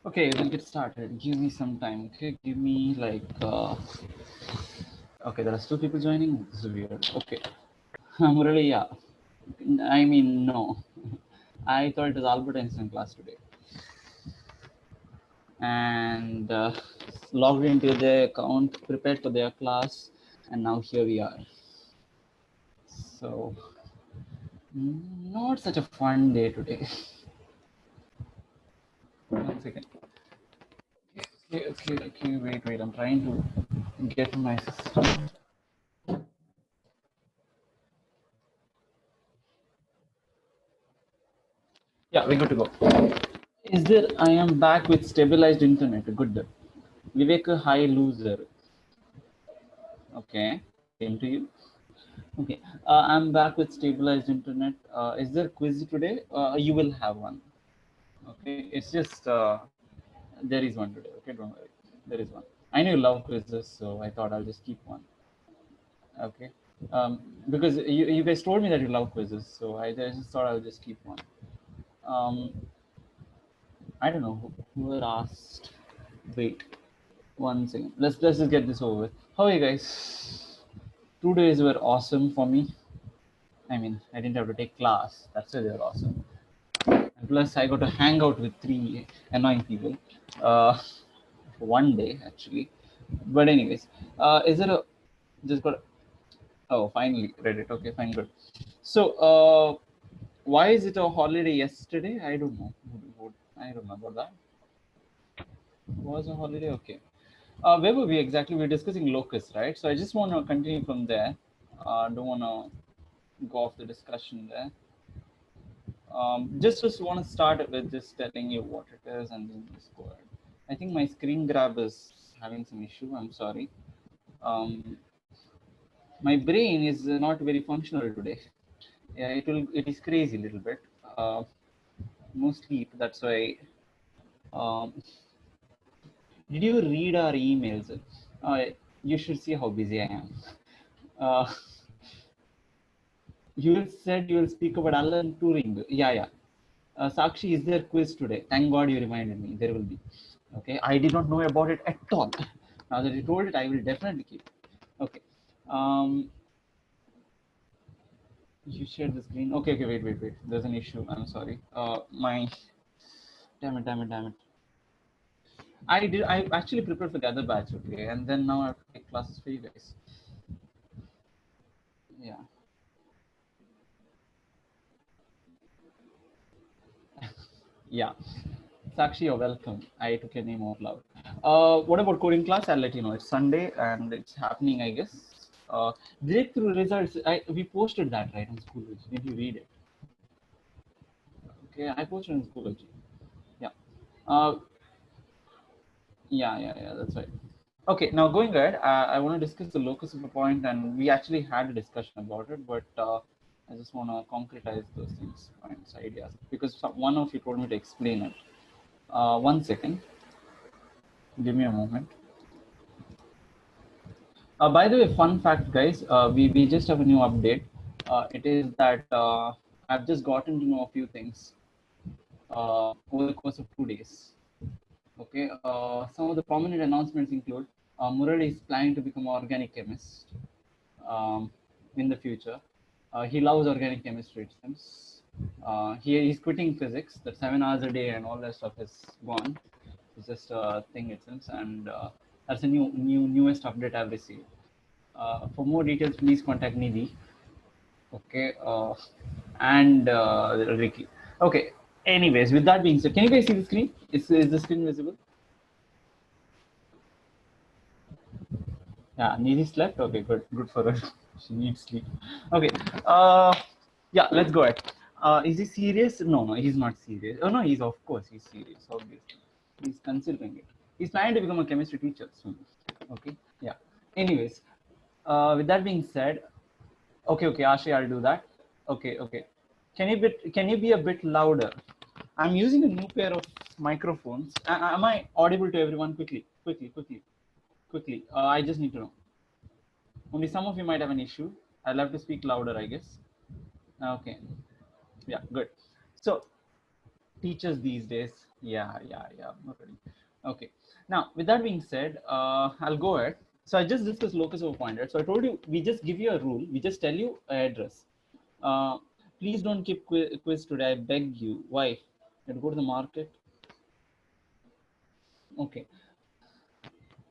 Okay, we'll get started. Give me some time. Okay, give me like. Okay, there are two people joining. This is weird. Okay, I'm really yeah. I mean no. I thought it was Albert Einstein class today, and logged into their account, prepared for their class, and now here we are. So, not such a fun day today. 1 second. Okay. Wait. I'm trying to get my system. Yeah, we're good to go. Is there? I am back with stabilized internet. Good. Vivek, high loser. Okay, same to you. Okay, I'm back with stabilized internet. Is there quiz today? You will have one. Okay, it's just there is one today. Okay, don't worry. There is one. I know you love quizzes, so I thought I'll just keep one. Okay, because you guys told me that you love quizzes, so I just thought I'll just keep one. Um, I don't know who asked. Wait. 1 second. Let's just get this over with. How are you guys? 2 days were awesome for me. I mean, I didn't have to take class. That's why they were awesome. And plus, I got to hang out with three annoying people for 1 day actually. But anyways, is there a just got? Oh, finally read it. Okay, fine, good. So, why is it a holiday yesterday? I don't know. I remember that. Was a holiday? Okay. Where were we exactly? We were discussing locus, right? So I just want to continue from there. Don't want to go off the discussion there. Just want to start with just telling you what it is and then just go ahead. I think my screen grab is having some issue. I'm sorry. Um, my brain is not very functional today. Yeah, it is crazy a little bit. No sleep. That's why. Um, did you read our emails? Uh, you should see how busy I am. Uh, you said you will speak about Alan Turing. Yeah. Sakshi, is there quiz today? Thank God you reminded me. There will be. Okay, I did not know about it at all. Now that you told it, I will definitely keep it. Okay. Um, you shared the screen. Okay. Wait. There's an issue. I'm sorry. My. Damn it. I actually prepared for the other batch. Okay, and then now I have to take classes for you guys. Yeah. Yeah. Sakshi, you're welcome. I took your name out loud. What about coding class? I'll let you know. It's Sunday and it's happening, I guess. Breakthrough results. We posted that right on Schoology. Did you read it? Okay, I posted on Schoology. Yeah. Uh, yeah. That's right. Okay, now going ahead, I want to discuss the locus of a point, and we actually had a discussion about it, but I just want to concretize those things, points, ideas, because one of you told me to explain it. 1 second. Give me a moment. By the way, fun fact, guys, we just have a new update. It is that I've just gotten to know a few things over the course of 2 days. Okay, some of the prominent announcements include Murali is planning to become an organic chemist um, in the future. He loves organic chemistry, it seems. He's quitting physics, that 7 hours a day and all that stuff is gone. It's just a thing, it seems, and that's a newest update I've received. For more details, please contact Nidhi. Okay, and Ricky. Okay. Anyways, with that being said, can you guys see the screen? Is the screen visible? Yeah, Nidhi slept. Okay, good for her. She needs sleep. Okay. Yeah, let's go ahead. Is he serious? No, he's not serious. Oh no, he's serious. Obviously, he's considering it. He's planning to become a chemistry teacher soon. Okay. Yeah. Anyways, with that being said, okay, Ashi, I'll do that. Okay. Can you be a bit louder? I'm using a new pair of microphones. Am I audible to everyone? Quickly. I just need to know. Only some of you might have an issue. I'll have to speak louder, I guess. Okay. Yeah, good. So, teachers these days. Yeah, not ready. Okay. Now, with that being said, I'll go ahead. So I just discussed locus of a point, right? So I told you, we just give you a rule. We just tell you an address. Uh, Please don't keep quiz today. I beg you. Why? You go to the market. Okay.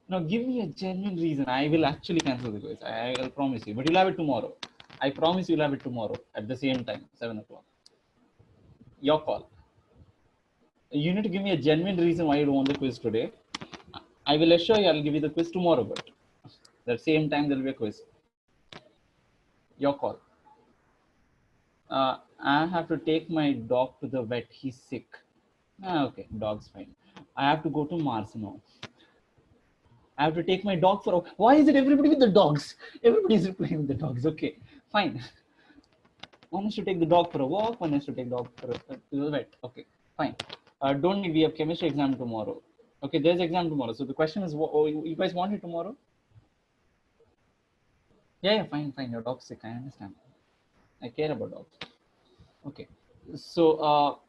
Now give me a genuine reason. I will actually cancel the quiz. I will promise you. But you'll have it tomorrow. I promise you'll have it tomorrow at the same time, 7 o'clock. Your call. You need to give me a genuine reason why you don't want the quiz today. I will assure you I'll give you the quiz tomorrow, but at the same time there'll be a quiz. Your call. I have to take my dog to the vet. He's sick. Okay, dog's fine. I have to go to Mars now. I have to take my dog for a. Why is it everybody with the dogs? Everybody's playing with the dogs. Okay, fine. One has to take the dog for a walk. One has to take dog for to the vet. Okay, fine. Don't need. We have chemistry exam tomorrow. Okay, there's exam tomorrow. So the question is, oh, you guys want it tomorrow? Yeah, fine. Your dog's sick. I understand. I care about dogs. Okay, so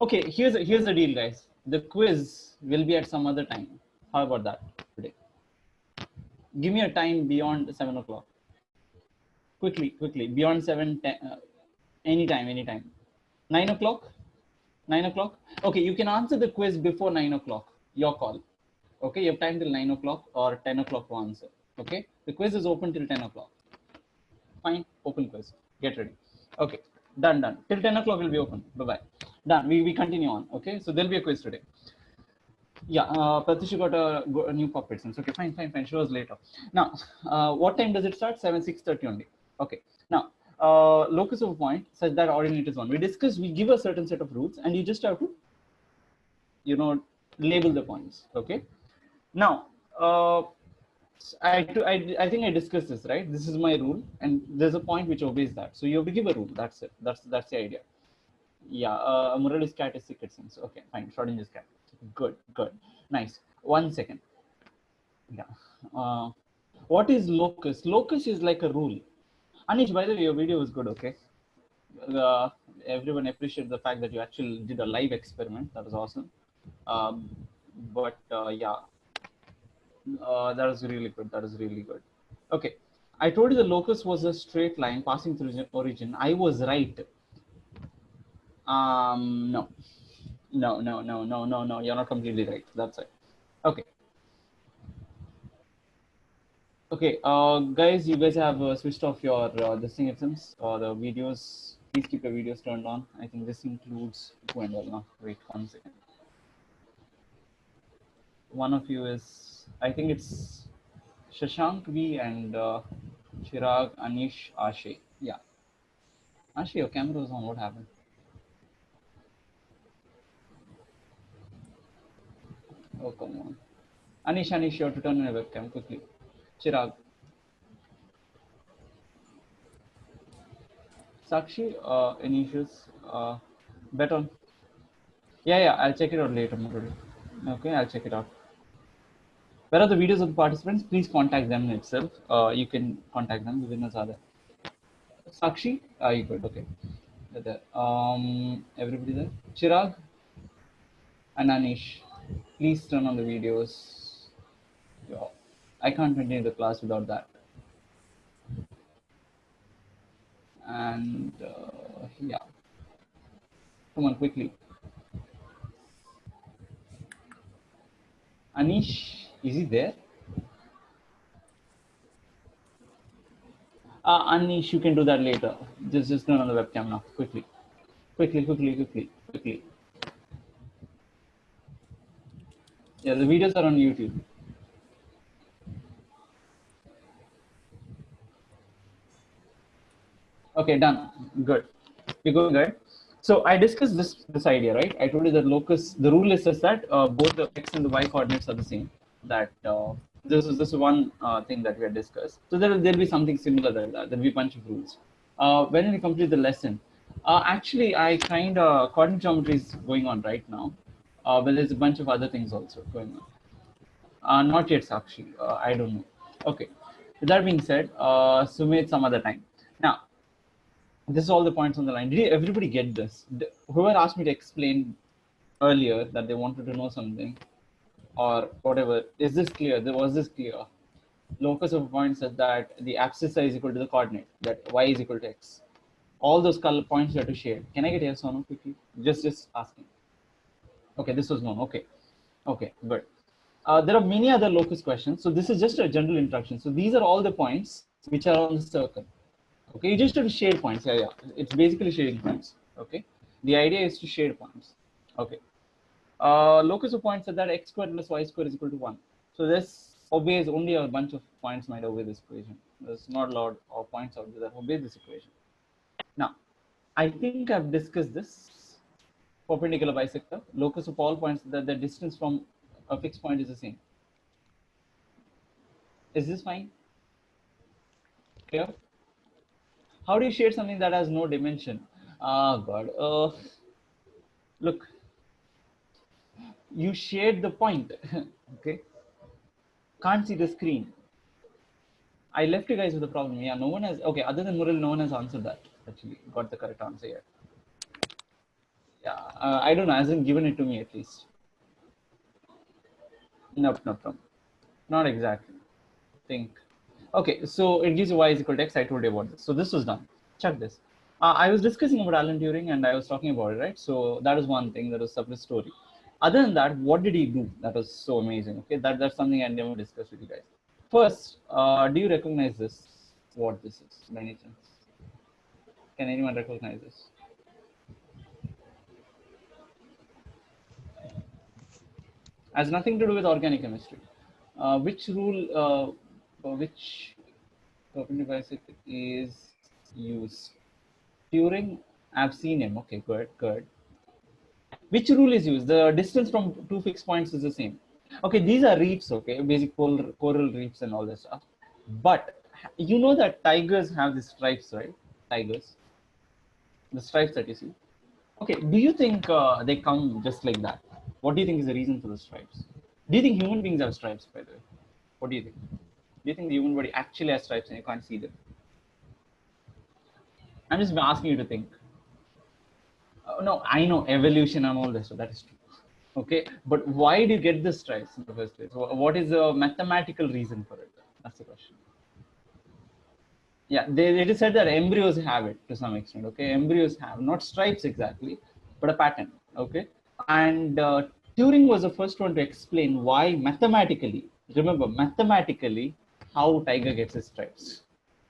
okay, here's the deal, guys. The quiz will be at some other time. How about that today? Give me a time beyond 7 o'clock. Quickly, beyond 7, 10, anytime. 9 o'clock. 9 o'clock. Okay, you can answer the quiz before 9 o'clock. Your call. Okay, you have time till 9 o'clock or 10 o'clock to answer. Okay, the quiz is open till 10 o'clock. Fine, open quiz. Get ready. Okay, done. Till 10 o'clock will be open. Bye. Done. We continue on. Okay, so there'll be a quiz today. Yeah, Pratisha got a new puppet since. Okay, fine. She was later. Now, what time does it start? 6:30 only. Okay. Now, locus of a point such that ordinate is 1. We discussed, we give a certain set of rules and you just have to, label the points. Okay. Now, I think I discussed this, right? This is my rule and there's a point which obeys that. So you have to give a rule. That's it. That's the idea. Yeah, Murali's cat is sick, it seems. Okay, fine. Schrodinger's cat. Good. Nice. 1 second. Yeah. What is locus? Locus is like a rule. Anish, by the way, your video was good, okay? Everyone appreciated the fact that you actually did a live experiment. That was awesome. But yeah, that was really good. Okay. I told you the locus was a straight line passing through origin. I was right. No. No. You're not completely right. That's it. Okay. Okay, guys, you guys have switched off your this thing FMs or the videos. Please keep your videos turned on. I think this includes Gwendol now. Wait 1 second. One of you is, I think it's Shashank V and Chirag, Anish, Ashay. Yeah. Ashay, your camera was on. What happened? Oh, come on. Anish, you have to turn on your webcam quickly. Chirag. Sakshi, any issues? Better. Yeah, I'll check it out later. Okay, I'll check it out. Where are the videos of the participants? Please contact them itself. You can contact them. The winners are there. Sakshi, are you good? Okay. There. Everybody there. Chirag and Anish, please turn on the videos. Yeah. I can't continue the class without that. And yeah, come on quickly. Anish, is he there? Anish, you can do that later. Just turn on the webcam now, quickly. Yeah, the videos are on YouTube. Okay, done. Good. We're going good. So I discussed this idea, right? I told you that locus. The rule is such that both the x and the y coordinates are the same. That this is one thing that we had discussed. So there'll be something similar there. There'll be a bunch of rules. When we complete the lesson, actually, I kind of coordinate geometry is going on right now, but there's a bunch of other things also going on. Not yet, Sakshi. I don't know. Okay. With that being said, Sumit, some other time. Now, this is all the points on the line. Did everybody get this? Whoever asked me to explain earlier that they wanted to know something or whatever. Is this clear? Was this clear? Locus of a point said that the abscissa is equal to the coordinate, that y is equal to x. All those color points you have to shade. Can I get yes or no quickly? Just asking. Okay, this was known. Okay, okay, good. There are many other locus questions. So this is just a general introduction. So these are all the points which are on the circle. Okay, you just have to shade points. Yeah, yeah. It's basically shading points. Okay. The idea is to shade points. Okay. Locus of points said that x squared plus y squared is equal to 1. So this obeys only a bunch of points might obey this equation. There's not a lot of points out there that obey this equation. Now, I think I've discussed this. Perpendicular bisector. Locus of all points that the distance from a fixed point is the same. Is this fine? Clear? How do you shade something that has no dimension? Ah, God. Look, you shade the point. Okay. Can't see the screen. I left you guys with a problem. Yeah, no one has. Okay, other than Muril, no one has answered that. Actually, got the correct answer yet. Yeah, I don't know. Hasn't given it to me at least. Nope. Not exactly. Think. Okay, so it gives you y is equal to x. I told you about this. So this was done. Check this. I was discussing about Alan Turing and I was talking about it, right? So that is one thing. That was separate story. Other than that, what did he do? That was so amazing. Okay, that's something I never discussed with you guys. First, do you recognize this? What this is, by any chance? Can anyone recognize this? Has nothing to do with organic chemistry. Which rule, which perpendicular bisector is used? Turing, I've seen him. Okay, good. Which rule is used? The distance from two fixed points is the same. Okay, these are reefs, okay, basic coral reefs and all this stuff. But you know that tigers have these stripes, right? Tigers, the stripes that you see. Okay, do you think they come just like that? What do you think is the reason for the stripes? Do you think human beings have stripes, by the way? What do you think? Do you think the human body actually has stripes and you can't see them? I'm just asking you to think. No, I know evolution and all this, so that is true. Okay, but why do you get the stripes in the first place? What is the mathematical reason for it? That's the question. Yeah, it is said that embryos have it to some extent. Okay, embryos have not stripes exactly, but a pattern. Okay, and Turing was the first one to explain why mathematically. Remember, mathematically, how tiger gets his stripes.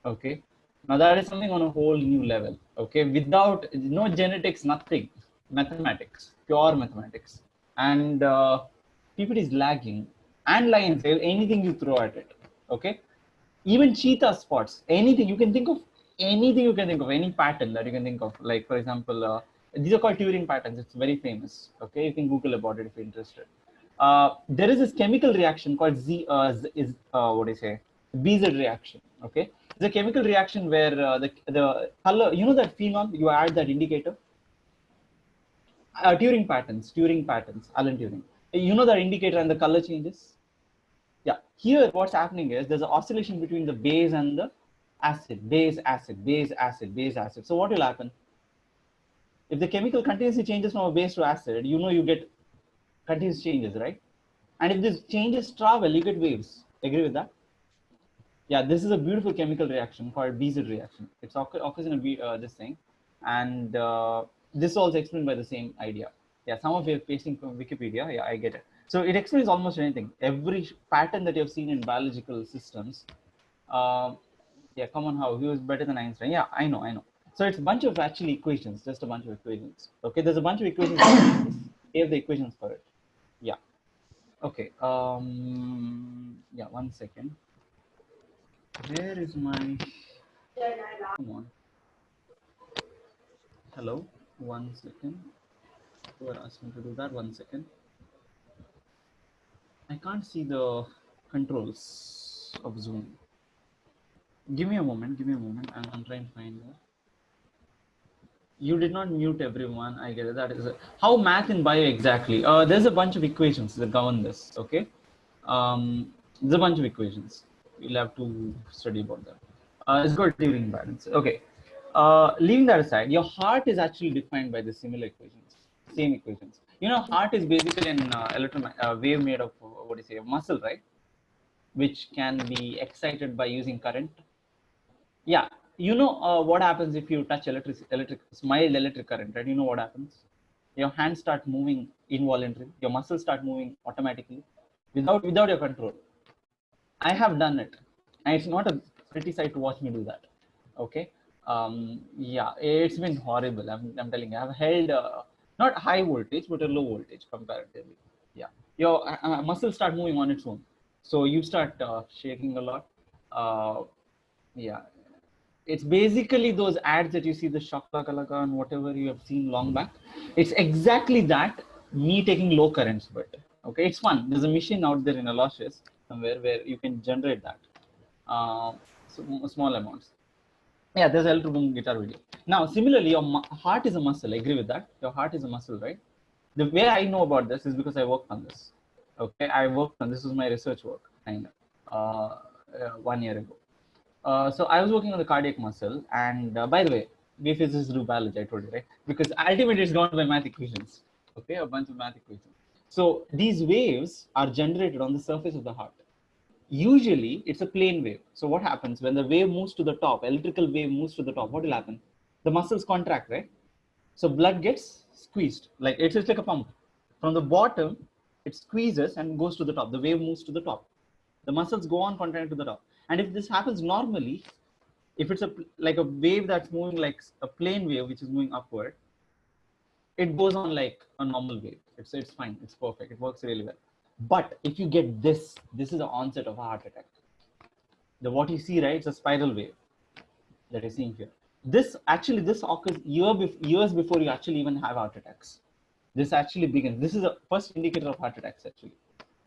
Okay, now that is something on a whole new level. Okay, without no genetics, nothing, mathematics, pure mathematics, and PPT is lagging, and lions, anything you throw at it. Okay, even cheetah spots, anything you can think of, any pattern that you can think of. Like for example, these are called Turing patterns. It's very famous. Okay, you can Google about it if you're interested. There is this chemical reaction called what do you say? BZ reaction. Okay, it's a chemical reaction where the color, you know that phenol, you add that indicator. Turing patterns, Alan Turing. You know that indicator and the color changes. Yeah, here what's happening is there's an oscillation between the base and the acid, base, acid, base, acid, base, acid. So what will happen? If the chemical continuously changes from a base to acid, you know you get continuous changes, right? And if these changes travel, you get waves. Agree with that? Yeah, this is a beautiful chemical reaction called BZ reaction. It occurs in this thing, and this is also explained by the same idea. Yeah, some of you are pasting from Wikipedia. Yeah, I get it. So it explains almost anything. Every pattern that you have seen in biological systems. Yeah, come on, how he was better than Einstein. Yeah, I know. So it's a bunch of actually equations, just a bunch of equations. Okay, there's a bunch of equations. They have the equations for it. Yeah. Okay. Yeah, 1 second. Where is my? Come on. Hello. 1 second. You are asking to do that. 1 second. I can't see the controls of Zoom. Give me a moment. I'm trying to find that. You did not mute everyone. I get it. That is how math in bio exactly. There's a bunch of equations that govern this. Okay. There's a bunch of equations. We'll have to study about that. It's called Turing balance. Okay. Leaving that aside, your heart is actually defined by the similar equations, same equations. You know, heart is basically an wave made of what do you say, muscle, right? Which can be excited by using current. Yeah, you know what happens if you touch mild electric current, right? You know what happens? Your hands start moving involuntarily. Your muscles start moving automatically without your control. I have done it, and it's not a pretty sight to watch me do that. Okay, yeah, it's been horrible. I'm telling you, I've held not high voltage but a low voltage comparatively. Yeah, your muscles start moving on its own, so you start shaking a lot. Yeah, it's basically those ads that you see, the Shakalaka and whatever you have seen long back. It's exactly that, me taking low currents, but okay, it's fun. There's a machine out there in Aloysius somewhere where you can generate that small amounts. Yeah, there's an electroboom guitar video. Now, similarly, your heart is a muscle. I agree with that. Your heart is a muscle, right? The way I know about this is because I worked on this. Okay, I worked on this. Was my research work, kind of, 1 year ago. So I was working on the cardiac muscle, and by the way, we physicists do biology. I told you, right? Because ultimately it's drawn by math equations. Okay, a bunch of math equations. So these waves are generated on the surface of the heart. Usually, it's a plane wave. So what happens when the wave moves to the top? Electrical wave moves to the top. What will happen? The muscles contract, right? So blood gets squeezed. Like it's like a pump. From the bottom, it squeezes and goes to the top. The wave moves to the top. The muscles go on contracting to the top. And if this happens normally, if it's like a wave that's moving like a plane wave which is moving upward, it goes on like a normal wave. It's fine. It's perfect. It works really well. But if you get this is the onset of a heart attack. The what you see, right? It's a spiral wave that you're seeing here. This occurs years before you actually even have heart attacks. This actually begins. This is the first indicator of heart attacks, actually.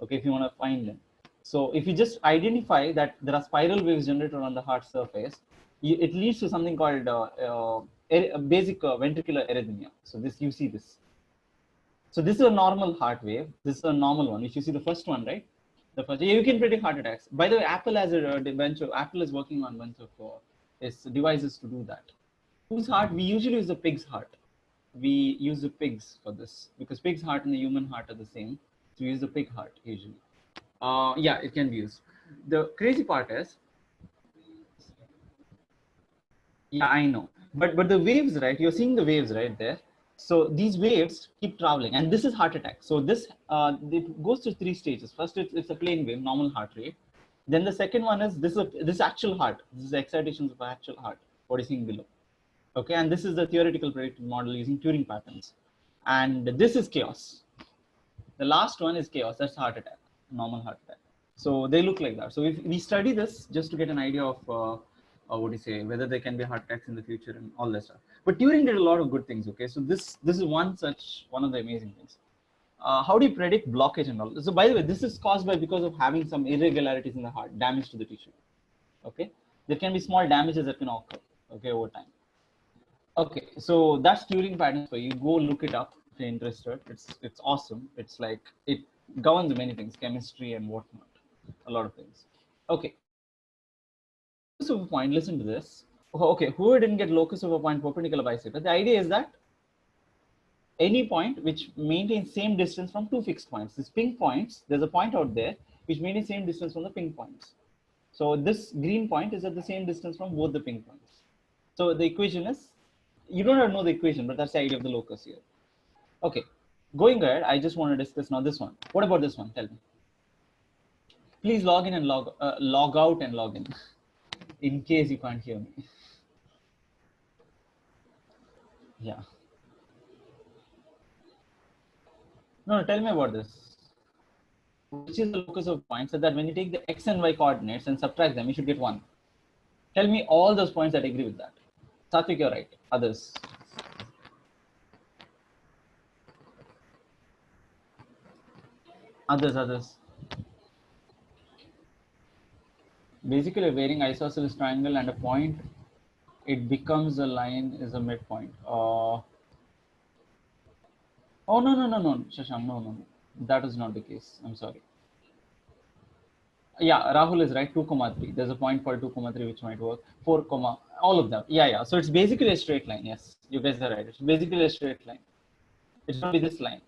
Okay, if you want to find them. So if you just identify that there are spiral waves generated on the heart surface, it leads to something called basic ventricular arrhythmia. So this, you see this. So this is a normal heart wave. This is a normal one. If you see the first one, right? The first, you can predict heart attacks. By the way, Apple has a bunch of, Apple is working on a bunch of its devices to do that. Whose heart? We usually use the pig's heart. We use the pigs for this because pig's heart and the human heart are the same. So we use the pig heart usually. Yeah, it can be used. The crazy part is, yeah, I know, but the waves, right? You're seeing the waves right there. So these waves keep traveling, and this is heart attack. So this it goes through 3 stages. First, it's a plane wave, normal heart rate. Then the second one is this actual heart. This is the excitations of actual heart. What is seeing below? Okay, and this is the theoretical predictive model using Turing patterns, and this is chaos. The last one is chaos. That's heart attack, normal heart attack. So they look like that. So if we study this just to get an idea of what do you say, whether there can be heart attacks in the future and all that stuff. But Turing did a lot of good things. Okay, so this is one of the amazing things. How do you predict blockage and all? So by the way, this is caused by because of having some irregularities in the heart, damage to the tissue. Okay, there can be small damages that can occur. Okay, over time. Okay, so that's Turing patterns for you. Go look it up if you're interested. It's awesome. It's like it governs many things, chemistry and whatnot, a lot of things. Okay. Locus of a point. Listen to this. Okay, who didn't get locus of a point perpendicular bicycle? The idea is that any point which maintains same distance from 2 fixed points. These pink points, there's a point out there which maintains same distance from the pink points. So this green point is at the same distance from both the pink points. So the equation is, you don't have to know the equation, but that's the idea of the locus here. Okay, going ahead, I just want to discuss now this one. What about this one? Tell me. Please log in and log out and log in case you can't hear me. Yeah. No, tell me about this. Which is the locus of points, so that when you take the x and y coordinates and subtract them, you should get 1. Tell me all those points that agree with that. Satvik, you're right. Others. Others. Basically, wearing isosceles triangle and a point, it becomes a line is a midpoint. Oh, no, Shashank, no. That is not the case. I'm sorry. Yeah, Rahul is right. 2, 3. There's a point called 2, 3 which might work. 4, all of them. Yeah. So it's basically a straight line. Yes, you guys are right. It's basically a straight line. It's going to be this line.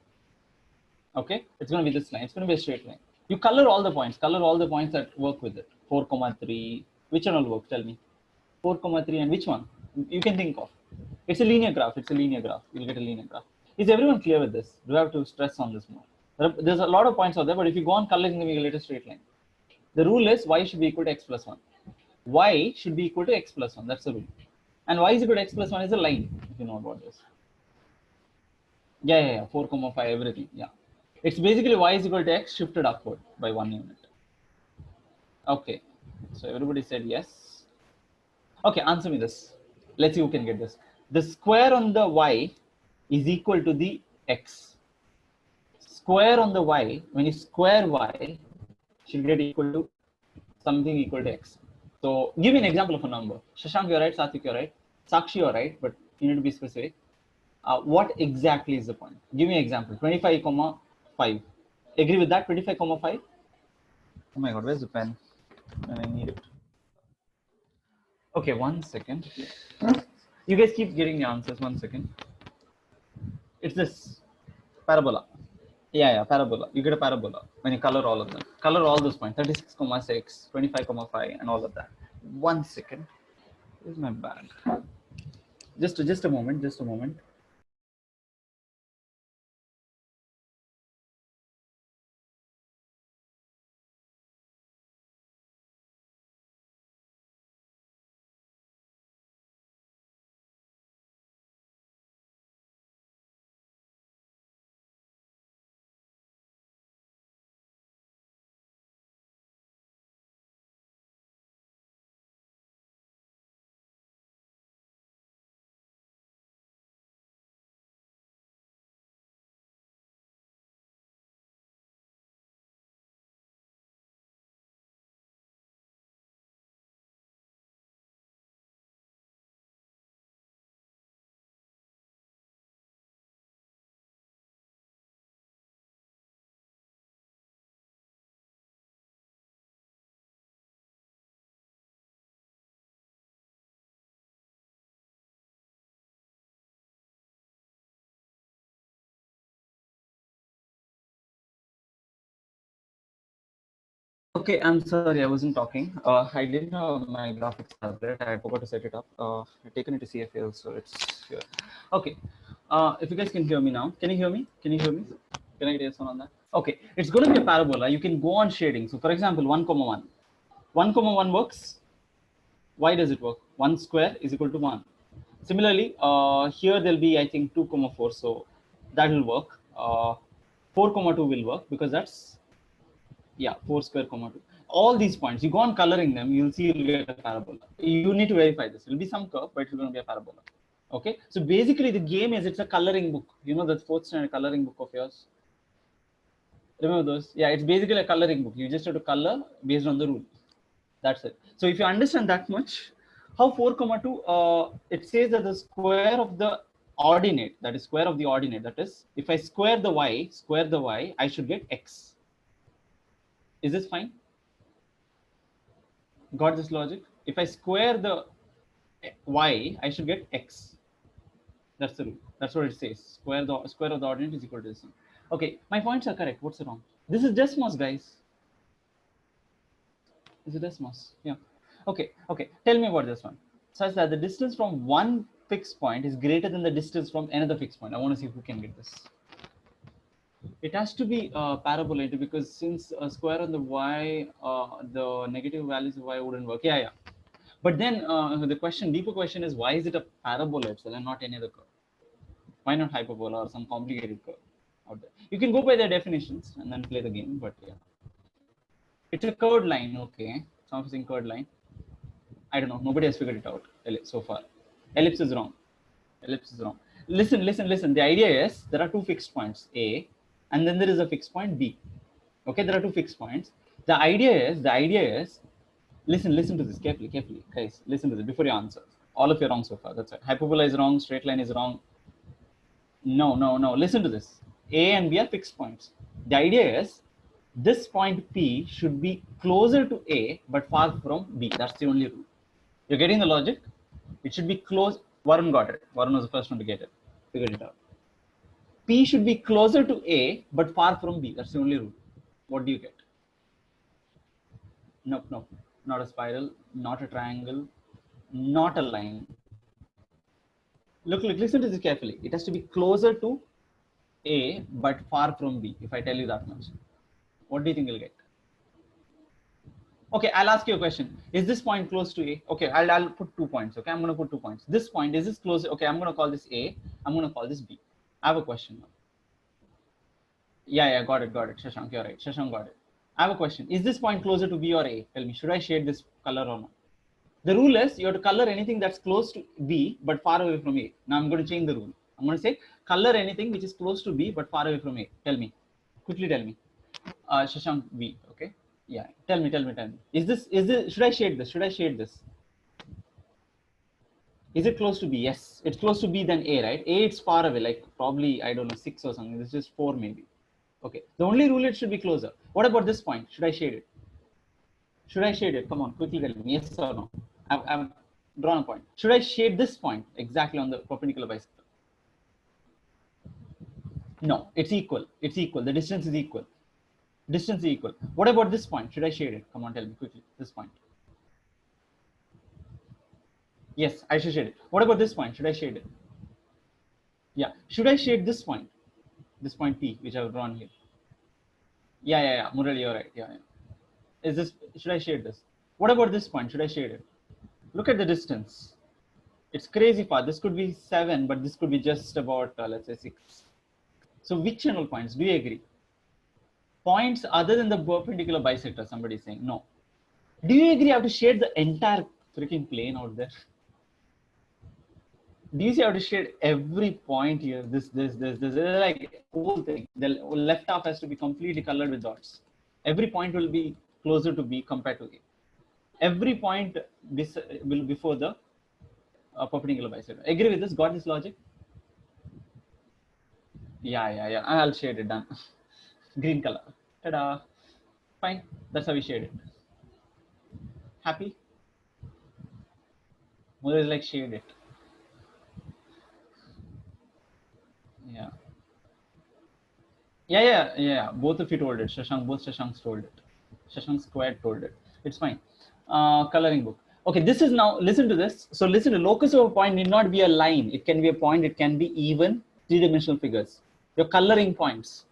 Okay, it's going to be this line. It's going to be a straight line. You color all the points. Color all the points that work with it. 4,3. Which one will work? Tell me. 4,3 and which one? You can think of. It's a linear graph. It's a linear graph. You'll get a linear graph. Is everyone clear with this? Do I have to stress on this more? There's a lot of points out there, but if you go on coloring them, you get a straight line. The rule is y should be equal to x plus 1. Y should be equal to x plus 1. That's the rule. And y is equal to x plus 1 is a line, if you know what this. Yeah. 4, 5, everything. Yeah. It's basically y is equal to x shifted upward by 1 unit. Okay. So everybody said yes. Okay, answer me this. Let's see who can get this. The square on the y is equal to the x. Square on the y, when you square y, should get equal to something equal to x. So give me an example of a number. Shashank, you're right. Satvik, you're right. Sakshi, you're right, but you need to be specific. What exactly is the point? Give me an example. 25, 5. Agree with that? 25, 5? Oh my God, where's the pen? I need it. Okay, 1 second. You guys keep getting the answers. 1 second. It's this parabola. Yeah, parabola. You get a parabola when you color all of them. Color all those points. 36,6, 25,5, and all of that. 1 second. Where's my bag? Just a moment. Just a moment. Okay, I'm sorry, I wasn't talking. I didn't have my graphics tablet. I forgot to set it up. I've taken it to CFL, so it's here. Okay. If you guys can hear me now, can you hear me? Can you hear me? Can I get yes on that? Okay, it's going to be a parabola. You can go on shading. So, for example, 1,1. 1,1 works. Why does it work? 1 square is equal to 1. Similarly, here there'll be, I think, 2,4. So that will work. 4,2 will work because that's 4 square, 2. All these points, you go on coloring them, you'll see you'll get a parabola. You need to verify this. It'll be some curve, but it's going to be a parabola. Okay. So basically, the game is it's a coloring book. You know the 4th standard coloring book of yours. Remember those? Yeah, it's basically a coloring book. You just have to color based on the rule. That's it. So if you understand that much, how 4,2, it says that the square of the ordinate, that is square of the ordinate, that is, if I square the y, I should get x. Is this fine? Got this logic? If I square the y, I should get x. That's the rule. That's what it says. Square of the ordinate is equal to this. Okay, my points are correct. What's wrong? This is Desmos, guys. Is it Desmos? Yeah. Okay. Tell me about this one. Such that the distance from one fixed point is greater than the distance from another fixed point. I want to see who can get this. It has to be parabolated because since square on the y, the negative values of y wouldn't work. Yeah. But then the deeper question is, why is it a parabola itself and not any other curve? Why not hyperbola or some complicated curve out there? You can go by their definitions and then play the game, but yeah. It's a curved line, okay. Something curved line. I don't know. Nobody has figured it out so far. Ellipse is wrong. Listen. The idea is there are two fixed points, A, and then there is a fixed point, B. Okay, there are two fixed points. The idea is, listen to this carefully, guys. Listen to this before you answer. All of you are wrong so far. That's it. Hyperbola is wrong. Straight line is wrong. No. Listen to this. A and B are fixed points. The idea is this point P should be closer to A but far from B. That's the only rule. You're getting the logic? It should be close. Varun got it. Varun was the first one to get it. Figured it out. P should be closer to A, but far from B. That's the only rule. What do you get? Nope, nope. Not a spiral, not a triangle, not a line. Look, listen to this carefully. It has to be closer to A, but far from B, if I tell you that much. What do you think you'll get? Okay, I'll ask you a question. Is this point close to A? Okay, I'll put 2 points. Okay, I'm going to put 2 points. This point, is this close? Okay, I'm going to call this A. I'm going to call this B. I have a question now. Yeah, got it. Shashank, you're right. Shashank got it. I have a question. Is this point closer to B or A? Tell me, should I shade this color or not? The rule is you have to color anything that's close to B but far away from A. Now I'm going to change the rule. I'm going to say color anything which is close to B but far away from A. Tell me. Quickly tell me. Shashank, B. Okay. Yeah. Tell me. Is this, should I shade this? Is it close to B? Yes. It's close to B than A, right? A, it's far away, like probably, I don't know, 6 or something. This is 4 maybe. Okay. The only rule, it should be closer. What about this point? Should I shade it? Come on, quickly tell me. Yes or no? I've drawn a point. Should I shade this point exactly on the perpendicular bisector? No, it's equal. The distance is equal. What about this point? Should I shade it? Come on, tell me quickly. This point. Yes, I should shade it. What about this point? Should I shade it? Yeah. Should I shade this point? This point P, which I've drawn here. Yeah. Murali, you're right. Yeah. Should I shade this? What about this point? Should I shade it? Look at the distance. It's crazy far. This could be 7, but this could be just about, let's say 6. So which channel points? Do you agree? Points other than the perpendicular bisector, somebody is saying. No. Do you agree I have to shade the entire freaking plane out there? Do you see how to shade every point here? This, like whole thing. The left half has to be completely colored with dots. Every point will be closer to B compared to A. Every point will before the perpendicular bisector. Agree with this? Got this logic? Yeah. I'll shade it. Done. Green color. Ta-da. Fine. That's how we shade it. Happy? Mother is like shade it. Yeah. Both of you told it. Both Shashanks told it. Shashank Squared told it. It's fine. Coloring book. Okay, this is now, listen to this. So listen to locus of a point need not be a line. It can be a point. It can be even three-dimensional figures. You're coloring points.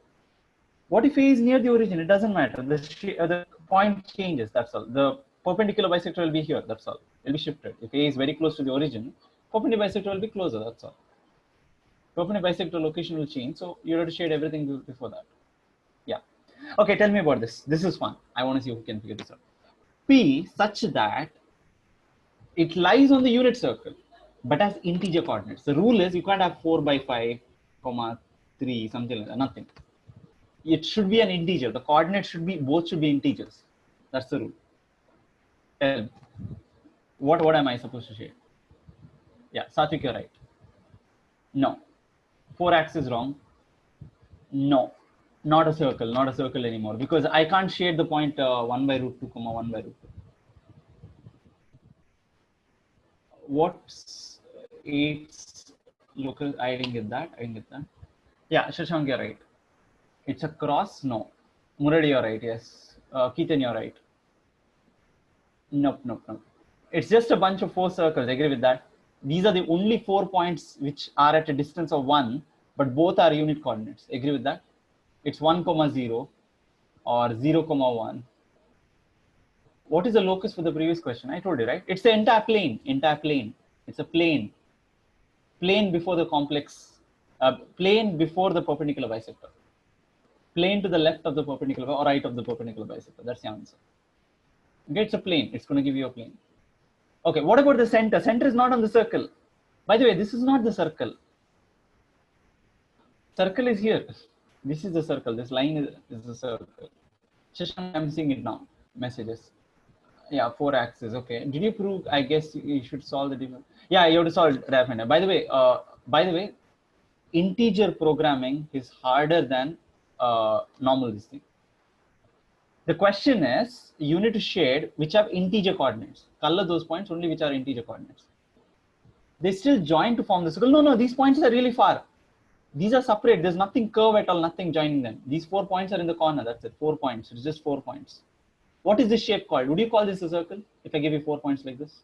What if A is near the origin? It doesn't matter. The point changes. That's all. The perpendicular bisector will be here. That's all. It will be shifted. If A is very close to the origin, perpendicular bisector will be closer. That's all. Perpendicular bisector location will change. So you have to shade everything before that. Yeah. Okay, tell me about this. This is fun. I want to see who can figure this out. P such that it lies on the unit circle, but has integer coordinates. The rule is you can't have 4 by 5, 3, something like that. Nothing. It should be an integer. The coordinates should be, both should be integers. That's the rule. Tell me. What am I supposed to shade? Yeah, Satvik, you're right. No. 4-axis wrong. No. Not a circle anymore, because I can't shade the point 1 by root 2, 1 by root 2. What's 8's local? I didn't get that. Yeah, Shashank, you're right. It's a cross. No. Murali, you're right. Yes. Keaton, you're right. Nope. It's just a bunch of 4 circles. Agree with that? These are the only 4 points which are at a distance of 1, but both are unit coordinates. Agree with that? It's 1, 0 or 0, 1. What is the locus for the previous question? I told you, right? It's the entire plane. It's a plane. Plane before the complex, plane before the perpendicular bisector. Plane to the left of the perpendicular or right of the perpendicular bisector. That's the answer. Okay, it's a plane. It's going to give you a plane. Okay, what about the center? Center is not on the circle. By the way, this is not the circle. Circle is here. This is the circle. This line is the circle. Shashank, I'm seeing it now. Messages. Yeah, 4 axes. Okay. Did you prove? I guess you should solve the difference. Yeah, you have to solve definitely. By the way, integer programming is harder than normal this thing. The question is, you need to shade which have integer coordinates. Color those points only which are integer coordinates. They still join to form the circle. No, these points are really far. These are separate. There's nothing curve at all, nothing joining them. These 4 points are in the corner. That's it. 4 points. It's just 4 points. What is this shape called? Would you call this a circle? If I give you 4 points like this,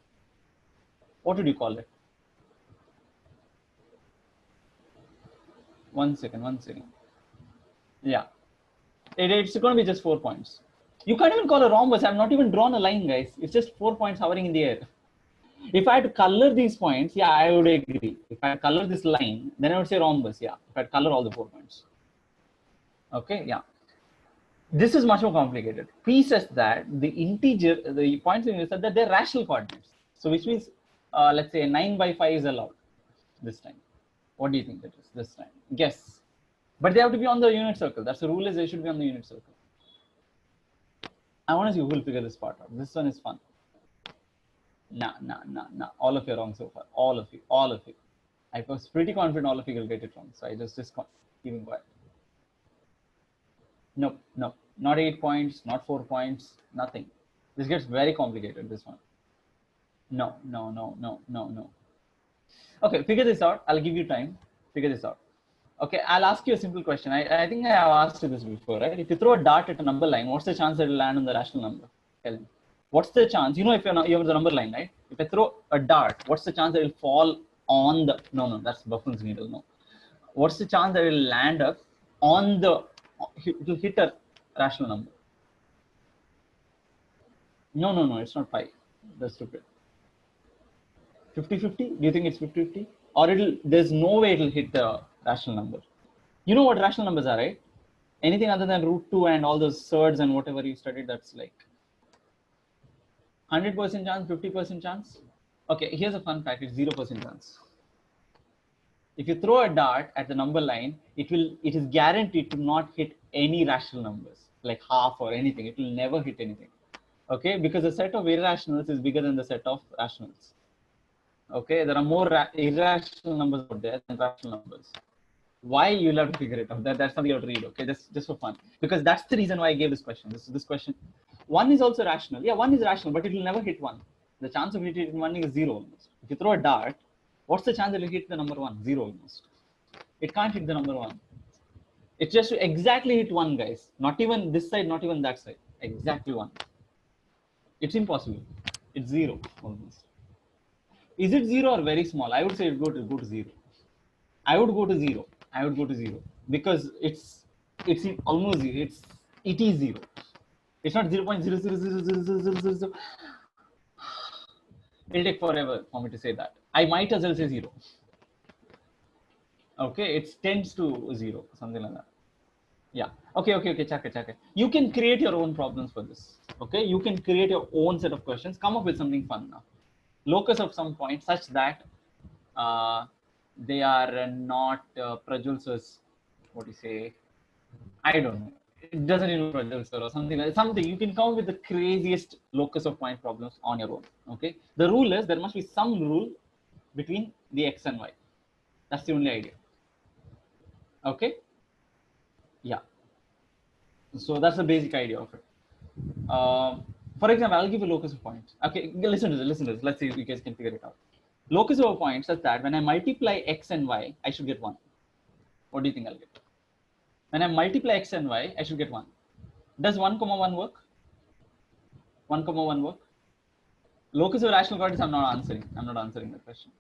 what would you call it? One second. Yeah. It's going to be just 4 points. You can't even call a rhombus. I've not even drawn a line, guys. It's just 4 points hovering in the air. If I had to color these points, yeah, I would agree. If I color this line, then I would say rhombus. Yeah, if I color all the 4 points. Okay, yeah. This is much more complicated. P says that the integer, the points in said that they're rational coordinates. So which means, let's say 9 by 5 is allowed this time. What do you think that is this time? Guess. But they have to be on the unit circle. That's the rule, is they should be on the unit circle. I want to see who will figure this part out. This one is fun. Nah. All of you are wrong so far. All of you. I was pretty confident all of you will get it wrong. So I just keeping quiet. No, not 8 points, not 4 points, nothing. This gets very complicated, this one. No. Okay, figure this out. I'll give you time. Figure this out. Okay, I'll ask you a simple question. I think I have asked you this before, right? If you throw a dart at a number line, what's the chance that it will land on the rational number? Tell me. What's the chance? You know, if you have the number line, right? If I throw a dart, what's the chance that it will fall on the... No, that's Buffon's needle, no. What's the chance that it will land up on the... It will hit a rational number? No, it's not pi. That's stupid. 50-50? Do you think it's 50-50? Or there's no way it'll hit the rational number. You know what rational numbers are, right? Anything other than root 2 and all those surds and whatever you studied, that's like 100% chance, 50% chance. Okay, here's a fun fact. It's 0% chance. If you throw a dart at the number line, it is guaranteed to not hit any rational numbers, like half or anything. It will never hit anything. Okay, because the set of irrationals is bigger than the set of rationals. Okay, there are more irrational numbers out there than rational numbers. Why? You'll have to figure it out. That's something you have to read. Okay, just for fun, because that's the reason why I gave this question. This question, 1 is also rational. Yeah, 1 is rational, but it will never hit 1. The chance of hitting 1 is 0 almost. If you throw a dart, what's the chance that it will hit the number 1? 0 almost. It can't hit the number 1. It's just to exactly hit 1, guys. Not even this side, not even that side. Exactly 1. It's impossible. It's 0 almost. Is it 0 or very small? I would say it go to 0. I would go to 0. Because it's almost 0. It is 0. It's not 0.0000000. It'll take forever for me to say that. I might as well say 0. Okay, it tends to 0, something like that. Yeah. Okay, Chaka. You can create your own problems for this. Okay, you can create your own set of questions. Come up with something fun now. Locus of some point such that they are not Prajulsa's, what do you say? I don't know. It doesn't even Prajulsa or something like that. Something. You can come up with the craziest locus of point problems on your own. Okay. The rule is there must be some rule between the x and y. That's the only idea. Okay. Yeah. So that's the basic idea of it. For example, I'll give a locus of points. Okay, listen to this. Let's see if you guys can figure it out. Locus of a point such that when I multiply x and y, I should get 1. What do you think I'll get? When I multiply x and y, I should get 1. Does 1, 1 work? 1, 1 work? Locus of rational coordinates, I'm not answering the question.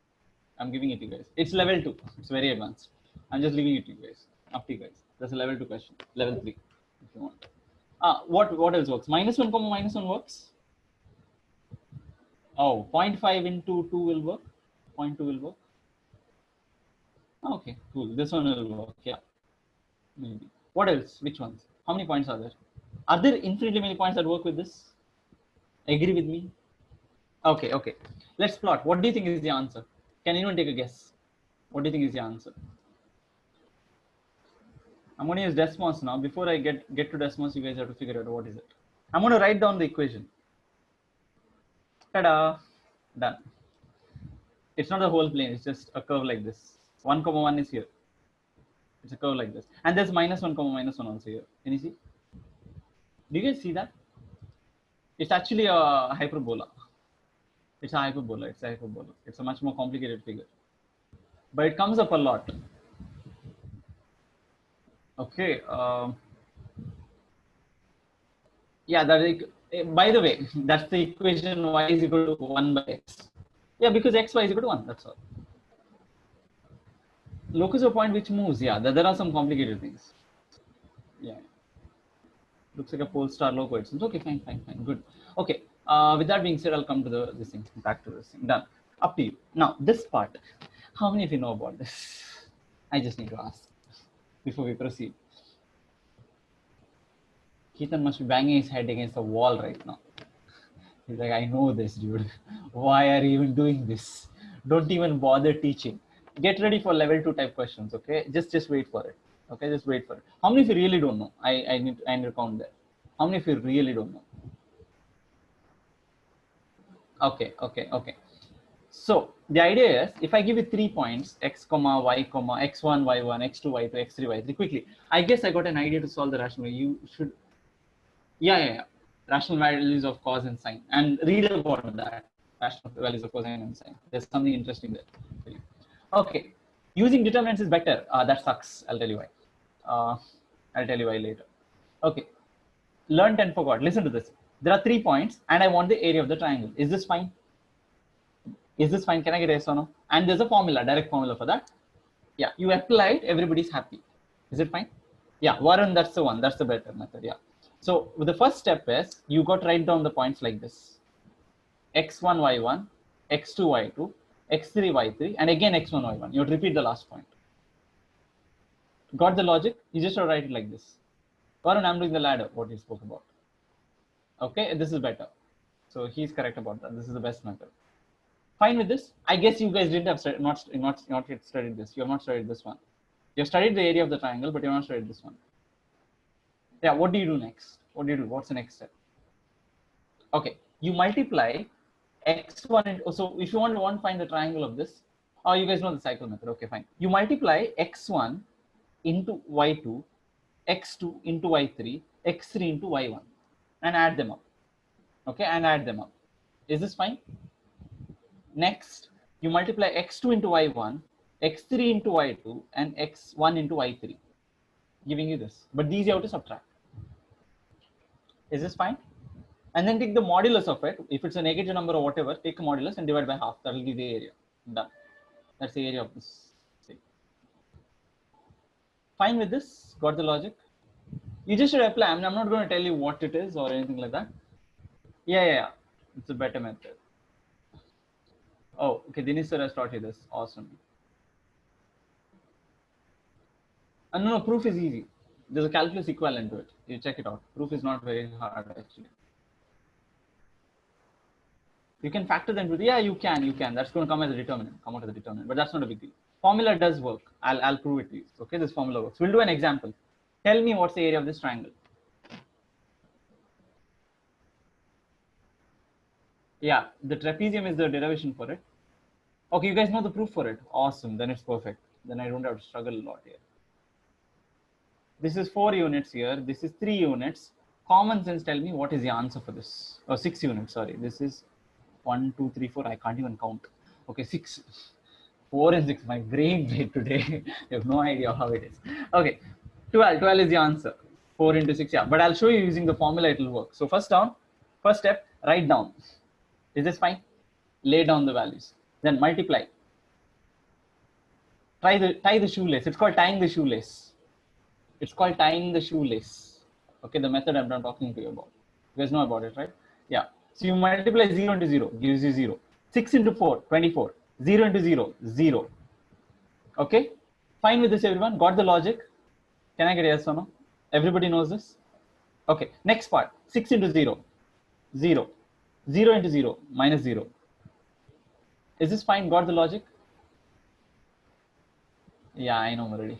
I'm giving it to you guys. It's level 2. It's very advanced. I'm just leaving it to you guys. Up to you guys. That's a level 2 question. Level 3, if you want. What else works? -1, -1 works. Oh, 0.5 into 2 will work. 0.2 will work. Okay, cool. This one will work. Yeah, maybe. What else? Which ones? How many points are there? Are there infinitely many points that work with this? Agree with me? Okay. Let's plot. What do you think is the answer? Can anyone take a guess? What do you think is the answer? I'm going to use Desmos now. Before I get to Desmos, you guys have to figure out what is it. I'm going to write down the equation. Ta-da! Done. It's not a whole plane. It's just a curve like this. 1, 1 is here. It's a curve like this. And there's -1, -1 also here. Can you see? Do you guys see that? It's actually a hyperbola. It's a hyperbola. It's a much more complicated figure. But it comes up a lot. Okay. Yeah, that is, by the way, that's the equation y is equal to 1 by x. Yeah, because x, y is equal to 1. That's all. Locus of point which moves. Yeah, there are some complicated things. Yeah. Looks like a pole star low coincidence. Okay, fine, fine, fine. Good. Okay. With that being said, I'll come to this thing. Back to this thing. Done. Up to you. Now, this part. How many of you know about this? I just need to ask before we proceed. Keaton must be banging his head against the wall right now. He's like, I know this, dude. Why are you even doing this? Don't even bother teaching. Get ready for level 2 type questions, okay? Just wait for it. Okay, just wait for it. How many of you really don't know? I need to count there. How many of you really don't know? Okay, okay, okay. So the idea is, if I give you 3 points, x comma y comma x1 y1 x2 y2 x3 y3, quickly, I guess I got an idea to solve the rational. You should, yeah. Rational values of cos and sine, and read about that. Rational values of cosine and sine. There's something interesting there. Okay, using determinants is better. That sucks. I'll tell you why. I'll tell you why later. Okay, learned and forgot. Listen to this. There are 3 points, and I want the area of the triangle. Is this fine? Is this fine? Can I get a yes or no? And there's a formula, direct formula for that. Yeah, you apply it, everybody's happy. Is it fine? Yeah, Varun, that's the one. That's the better method. Yeah. So the first step is you got to write down the points like this: x1, y1, x2, y2, x3, y3, and again x1, y1. You have to repeat the last point. Got the logic? You just have to write it like this. Varun, I'm doing the ladder, what you spoke about. Okay, this is better. So he's correct about that. This is the best method. Fine with this? I guess you guys didn't have not yet studied this. You have not studied this one. You have studied the area of the triangle, but you have not studied this one. Yeah, what do you do next? What do you do? What's the next step? Okay, you multiply x1 into, so if you want to find the triangle of this, oh, you guys know the cycle method. Okay, fine. You multiply x1 into y2, x2 into y3, x3 into y1, and add them up. Okay, and add them up. Is this fine? Next, you multiply x2 into y1, x3 into y2, and x1 into y3, giving you this. But these you have to subtract. Is this fine? And then take the modulus of it. If it's a negative number or whatever, take a modulus and divide by half. That will give the area. Done. That's the area of this thing. Fine with this? Got the logic? You just should apply. I'm not going to tell you what it is or anything like that. Yeah. It's a better method. Oh, okay. Dinesh sir has taught you this. Awesome. No, proof is easy. There's a calculus equivalent to it. You check it out. Proof is not very hard actually. You can factor them with, yeah, you can. That's going to come as a determinant, come out as a determinant, but that's not a big deal. Formula does work. I'll prove it to you. Okay, this formula works. We'll do an example. Tell me what's the area of this triangle. Yeah, the trapezium is the derivation for it. Okay, you guys know the proof for it. Awesome, then it's perfect. Then I don't have to struggle a lot here. This is 4 units here. This is 3 units. Common sense, tell me what is the answer for this. Oh, 6 units, sorry. This is 1, 2, 3, 4. I can't even count. Okay, 6. 4 and 6. My brain played today. You have no idea how it is. Okay, 12. 12 is the answer. 4 into 6. Yeah, but I'll show you using the formula. It will work. So first step, write down. Is this fine? Lay down the values. Then multiply. Tie the shoelace. It's called tying the shoelace. It's called tying the shoelace. Okay, the method I'm not talking to you about. You guys know about it, right? Yeah. So you multiply 0 into 0, gives you 0. 6 into 4, 24. 0 into 0, 0. Okay? Fine with this, everyone? Got the logic? Can I get a yes or no? Everybody knows this? Okay, next part. 6 into 0, 0. 0 into 0, minus 0. Is this fine? Got the logic? Yeah, I know already.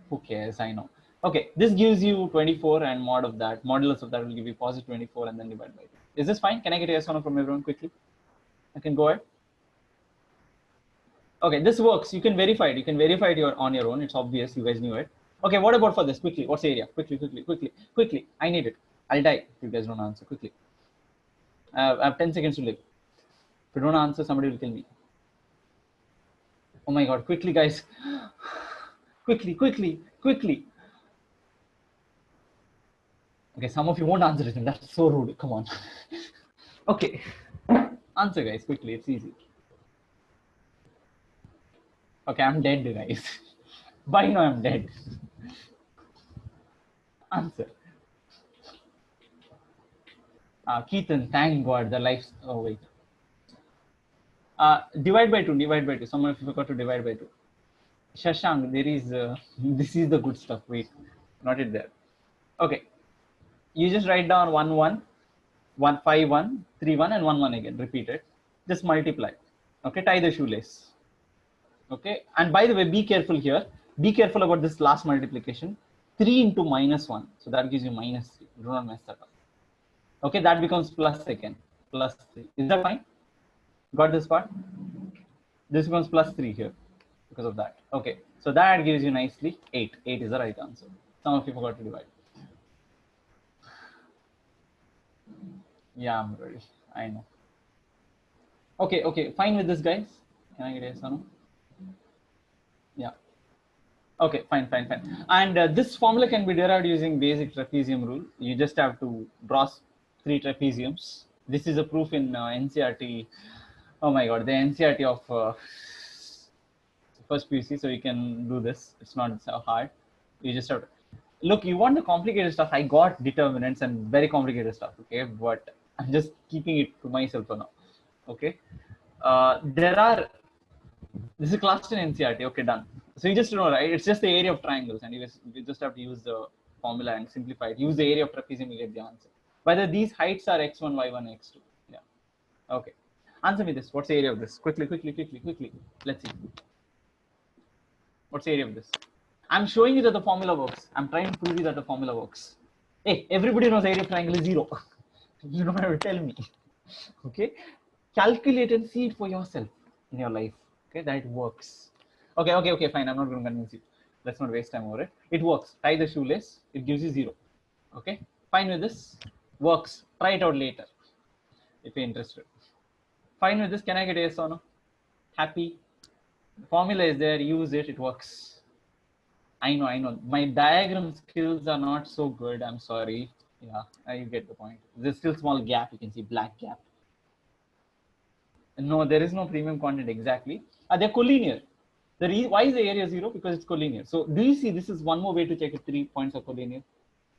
Who cares? I know. Okay, this gives you 24 and modulus of that will give you positive 24 and then divide by 2. Is this fine? Can I get a yes or no from everyone quickly? I can go ahead. Okay, this works. You can verify it. You can verify it on your own. It's obvious. You guys knew it. Okay, what about for this? Quickly. What's the area? Quickly. I need it. I'll die if you guys don't answer. Quickly. I have 10 seconds to live. If you don't answer, somebody will kill me. Oh my God. Quickly, guys. Quickly. Okay, some of you won't answer it. That's so rude. Come on. Okay. Answer, guys, quickly. It's easy. Okay, I'm dead, guys. By now, I'm dead. Answer. Keaton, thank God. The life. Oh, wait. Divide by 2. Divide by 2. Someone forgot to divide by 2. Shashank, there is. This is the good stuff. Wait. Not it there. Okay. You just write down 1, 1, 1, 5, 1, 3, 1, and 1, 1 again. Repeat it. Just multiply. Okay. Tie the shoelace. Okay. And by the way, be careful here. Be careful about this last multiplication. 3 into minus 1. So that gives you minus 3. Do not mess that up. Okay. That becomes plus again. Plus 3. Is that fine? Got this part? This becomes plus 3 here because of that. Okay. So that gives you nicely 8. 8 is the right answer. Some of you forgot to divide. Yeah, I'm ready. I know. Okay. Okay. Fine with this, guys. Can I get a yes or no? Yeah. Okay, fine. And this formula can be derived using basic trapezium rule. You just have to draw 3 trapeziums. This is a proof in NCRT. Oh my God, the NCRT of first PC. So you can do this. It's not so hard. You just have to look. You want the complicated stuff. I got determinants and very complicated stuff. Okay, but I'm just keeping it to myself for now. Okay. There are. This is class 10 NCRT. Okay, done. So you just know, right? It's just the area of triangles, and you just have to use the formula and simplify it. Use the area of trapezium, you get the answer. Whether these heights are x1, y1, x2. Yeah. Okay. Answer me this. What's the area of this? Quickly. Let's see. What's the area of this? I'm showing you that the formula works. I'm trying to prove you that the formula works. Hey, everybody knows the area of triangle is 0. You don't have to tell me. Okay. Calculate and see it for yourself in your life. Okay, that it works. Okay, fine. I'm not going to convince you. Let's not waste time over it. It works. Tie the shoelace. It gives you 0. Okay, fine with this. Works. Try it out later if you're interested. Fine with this. Can I get a yes or no? Happy. The formula is there. Use it. It works. I know. My diagram skills are not so good. I'm sorry. Yeah, you get the point. There's still small gap. You can see black gap. No, there is no premium content exactly. They're collinear. Why is the area 0? Because it's collinear. So do you see this is one more way to check if 3 points are collinear?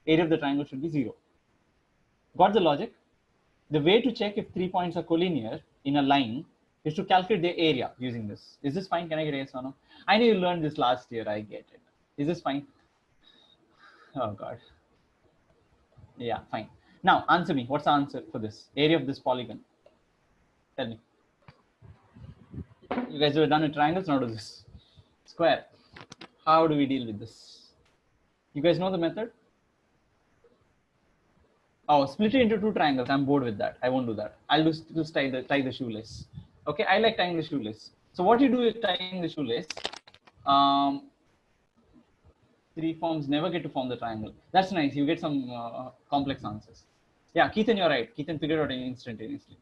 Area of the triangle should be 0. Got the logic? The way to check if 3 points are collinear in a line is to calculate the area using this. Is this fine? Can I get a yes or no? I know you learned this last year. I get it. Is this fine? Oh God. Yeah, fine. Now answer me. What's the answer for this? Area of this polygon. Tell me. You guys have done with triangles. Now do this. Square. How do we deal with this? You guys know the method? Oh, split it into 2 triangles. I'm bored with that. I won't do that. I'll just tie the shoelace. Okay, I like tying the shoelace. So what you do is tying the shoelace. 3 forms never get to form the triangle. That's nice. You get some complex answers. Yeah, Keithan, you're right. Keithan figured out instantaneously.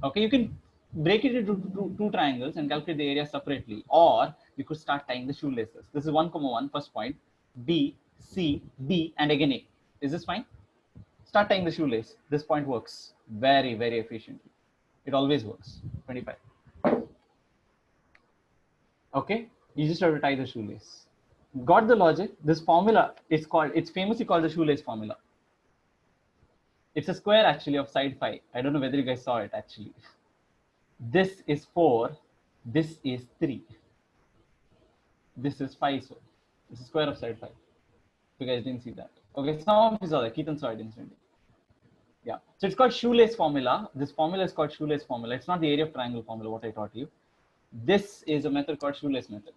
Okay, you can break it into 2 triangles and calculate the area separately, or you could start tying the shoelaces. This is 1, 1, first point, B, C, B, and again A. Is this fine? Start tying the shoelace. This point works very, very efficiently. It always works. 25. Okay, you just have to tie the shoelace. Got the logic? This formula is it's famously called the shoelace formula. It's a square actually of side 5. I don't know whether you guys saw it actually. This is 4. This is 3. This is 5. So this is square of side 5. You guys didn't see that. Okay, some of you saw that. Keaton saw it instantly. Yeah. So it's called shoelace formula. This formula is called shoelace formula. It's not the area of triangle formula, what I taught you. This is a method called shoelace method.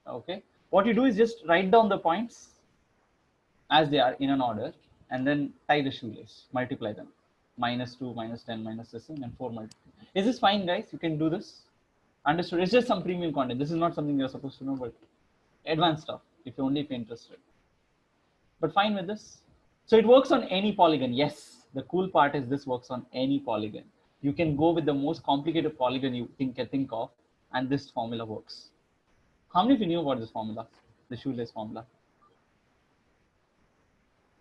Okay. What you do is just write down the points as they are in an order and then tie the shoelace. Multiply them. -2, -10, -16, and 4 multiply. Is this fine, guys? You can do this. Understood? It's just some premium content. This is not something you're supposed to know, but advanced stuff. If you're interested. But fine with this. So it works on any polygon. Yes. The cool part is this works on any polygon. You can go with the most complicated polygon you can think of, and this formula works. How many of you knew about this formula? The shoelace formula?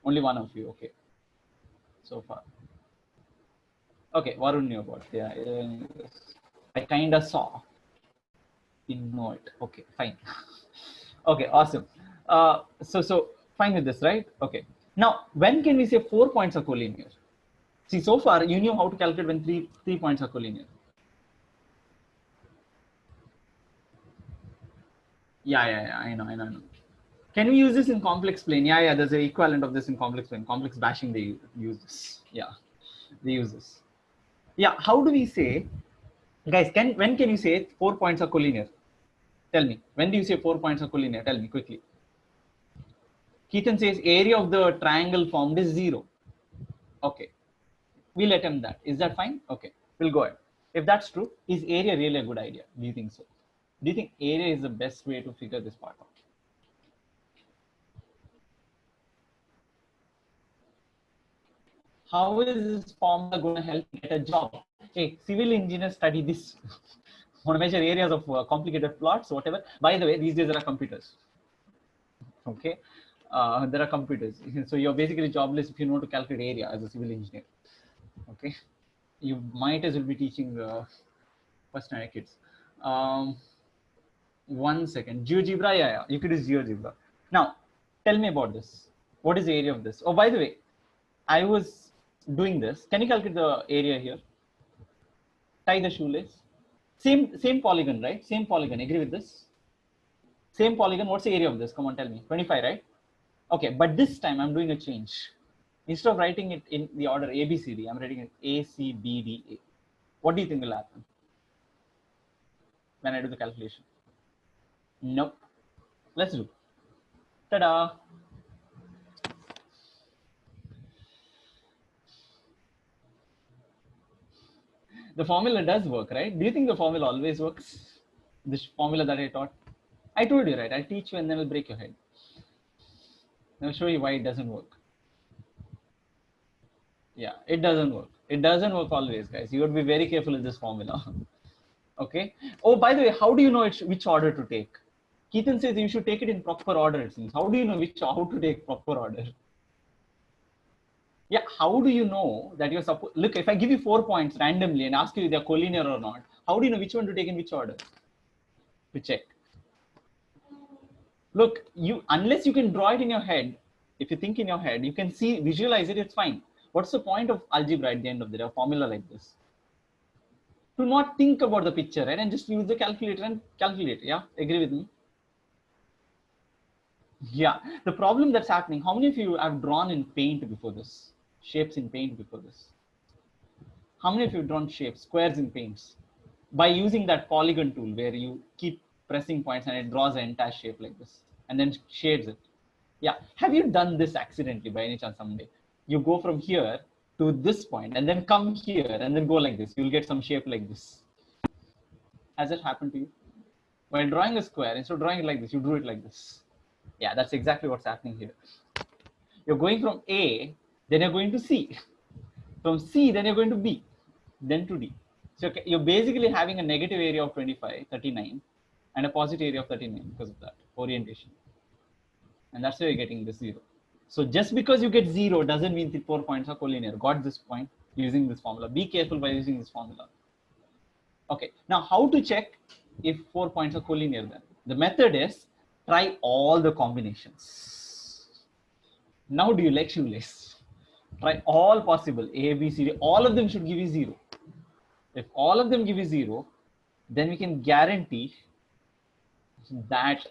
Only one of you. Okay. so far? Okay, Varun knew about it. Yeah, I kind of saw. Didn't know it. Okay, fine. Okay, awesome. So fine with this, right? Okay. Now, when can we say 4 points are collinear? See, so far you knew how to calculate when three points are collinear. Yeah. I know. Can we use this in complex plane? Yeah. There's an equivalent of this in complex plane. Complex bashing, they use this. Yeah, they use this. Yeah. How do we say, guys? When can you say 4 points are collinear? Tell me. When do you say 4 points are collinear? Tell me quickly. Keaton says area of the triangle formed is 0. Okay. We'll attempt that. Is that fine? Okay. We'll go ahead. If that's true, is area really a good idea? Do you think so? Do you think area is the best way to figure this part out? How is this formula going to help you get a job? Hey, civil engineers study this. Want to measure areas of complicated plots, whatever. By the way, these days there are computers. Okay, there are computers. So you're basically jobless if you know to calculate area as a civil engineer. Okay, you might as well be teaching first time kids. Um, 1 second, GeoGebra, yeah, you could use GeoGebra. Now, tell me about this. What is the area of this? Oh, by the way, I was doing this. Can you calculate the area here? Tie the shoelace. Same polygon, right? Same polygon. Agree with this? Same polygon. What's the area of this? Come on, tell me. 25, right? Okay, but this time I'm doing a change. Instead of writing it in the order A, B, C, D, I'm writing it A, C, B, D, A. What do you think will happen when I do the calculation? Nope. Let's do. Ta-da! The formula does work, right? Do you think the formula always works? This formula that I taught? I told you, right? I'll teach you and then I'll break your head. I'll show you why it doesn't work. Yeah, it doesn't work. It doesn't work always, guys. You got to be very careful with this formula. Okay. Oh, by the way, how do you know which order to take? Keaton says you should take it in proper order, it seems. How do you know how to take proper order? Yeah, how do you know that you're supposed... Look, if I give you 4 points randomly and ask you if they're collinear or not, how do you know which one to take in which order? To check. Look, unless you can draw it in your head, if you think in your head, you can visualize it, it's fine. What's the point of algebra at the end of the day, a formula like this? To not think about the picture, right? And just use the calculator and calculate. Yeah, agree with me? Yeah, the problem that's happening, how many of you have drawn in paint before this? Shapes in paint before this? How many of you have drawn shapes, squares in paints? By using that polygon tool where you keep pressing points and it draws an entire shape like this and then shades it. Yeah, have you done this accidentally by any chance someday? You go from here to this point and then come here and then go like this. You'll get some shape like this. Has it happened to you? While drawing a square, instead of drawing it like this, you drew it like this. Yeah, that's exactly what's happening here. You're going from A, then you're going to C. From C, then you're going to B, then to D. So you're basically having a negative area of 25, 39, and a positive area of 39 because of that orientation. And that's why you're getting the 0. So just because you get 0 doesn't mean the 4 points are collinear. Got this point using this formula. Be careful by using this formula. Okay, now how to check if 4 points are collinear then? The method is try all the combinations. Now do you like shoelace? Try all possible, A, B, C, D, all of them should give you 0. If all of them give you 0, then we can guarantee that,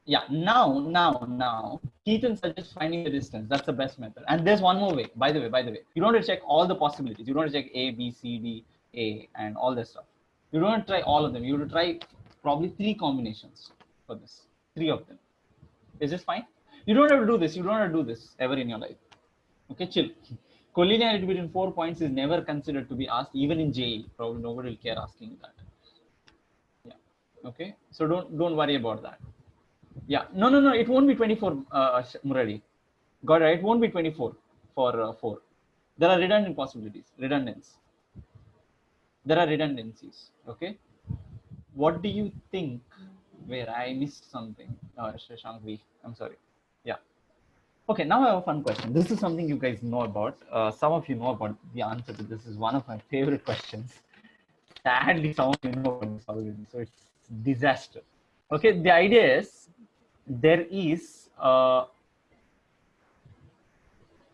yeah, now, Keaton suggests finding the distance. That's the best method. And there's one more way, by the way. You don't want to check all the possibilities. You don't want to check A, B, C, D, A, and all that stuff. You don't want to try all of them. You have to try probably 3 combinations for this. 3 of them. Is this fine? You don't have to do this. You don't have to do this ever in your life. Okay, chill. Collinearity between 4 points is never considered to be asked, even in JEE. Probably nobody will care asking that. Yeah. Okay. So don't worry about that. Yeah. No. It won't be 24, Murari. Got it. It won't be 24 for 4. There are redundant possibilities. There are redundancies. Okay. What do you think? Where I missed something. Shashank V. I'm sorry. Yeah. Okay, now I have a fun question. This is something you guys know about. Some of you know about the answer to this. Is one of my favorite questions. Sadly, some of you know about this already, so it's disaster. Okay, the idea is there is,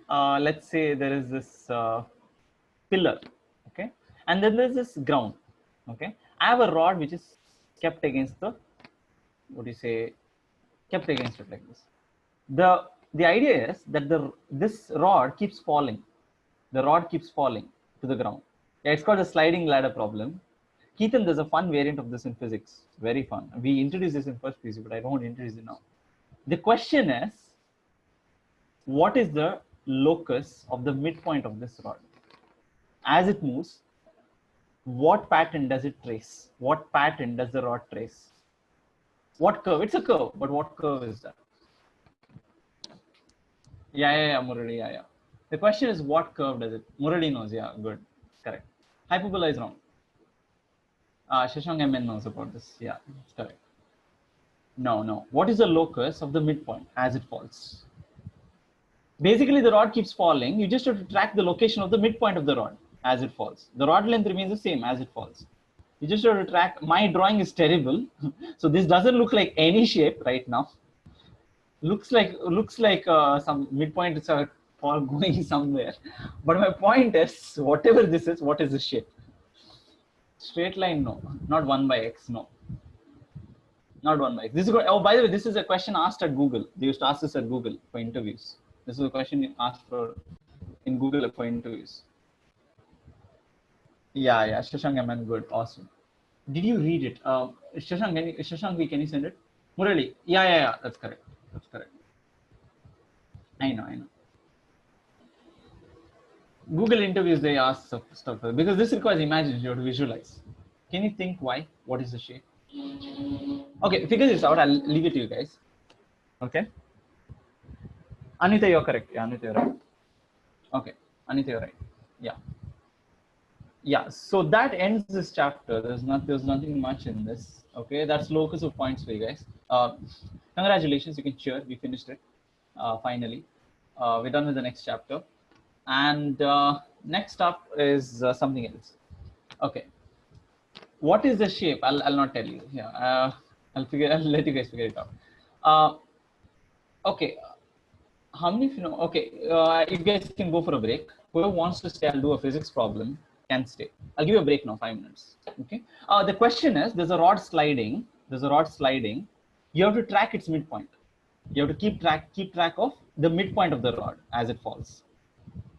let's say there is this pillar, okay, and then there's this ground, okay. I have a rod which is kept against the, what do you say, kept against it like this. The idea is that this rod keeps falling. The rod keeps falling to the ground. Yeah, it's called a sliding ladder problem. Keaton, there's a fun variant of this in physics. Very fun. We introduced this in first PC, but I don't want to introduce it now. The question is, what is the locus of the midpoint of this rod? As it moves, what pattern does it trace? What pattern does the rod trace? What curve? It's a curve, but what curve is that? Yeah, Murali, yeah. The question is, what curve does it? Murali knows, yeah, good, correct. Hyperbola is wrong. Shashank MN knows about this, yeah, it's correct. No. What is the locus of the midpoint as it falls? Basically, the rod keeps falling. You just have to track the location of the midpoint of the rod as it falls. The rod length remains the same as it falls. You just have to track. My drawing is terrible, so this doesn't look like any shape right now. Looks like some midpoint is going somewhere. But my point is, whatever this is, what is the shape? Straight line, no. Not 1 by x, no. Not 1 by x. This is, oh, by the way, this is a question asked at Google. They used to ask this at Google for interviews. This is a question asked for in Google for interviews. Yeah, Shashank MN, good, awesome. Did you read it? Shashank, can you send it? Murali, yeah, that's correct. I know. Google interviews, they ask stuff because this requires imagination. You have to visualize. Can you think why? What is the shape? Okay, figure this out. I'll leave it to you guys. Okay. Anita, you're correct. Yeah, Anita, you're right. Okay, Anita, you're right. Yeah. So that ends this chapter. There's nothing much in this. Okay, that's locus of points for you guys. Congratulations, you can cheer. We finished it. Finally, we're done with the next chapter. And next up is something else. Okay, what is the shape? I'll not tell you. Yeah, I'll let you guys figure it out. Okay, how many of you know? Okay, you guys can go for a break. Whoever wants to stay, I'll do a physics problem. Can stay. I'll give you a break now, 5 minutes. Okay. The question is: there's a rod sliding. You have to track its midpoint. You have to keep track of the midpoint of the rod as it falls.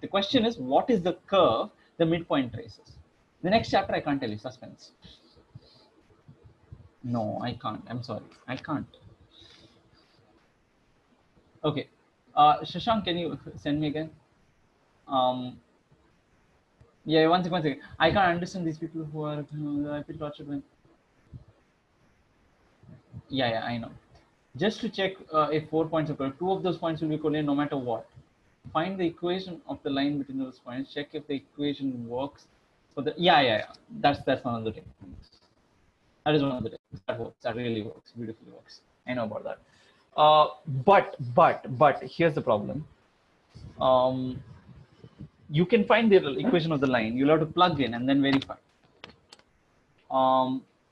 The question is, what is the curve the midpoint traces? The next chapter, I can't tell you. Suspense. No, I can't. I'm sorry. I can't. Okay. Shashank, can you send me again? Yeah, one second. I can't understand these people who are, I feel tortured when. Yeah, I know. Just to check if 4 points are correct, 2 of those points will be coordinated no matter what. Find the equation of the line between those points. Check if the equation works for the. Yeah. That's one of the techniques. That is one of the techniques. That works. That really works. Beautifully works. I know about that. But here's the problem. You can find the equation of the line. You'll have to plug in and then verify.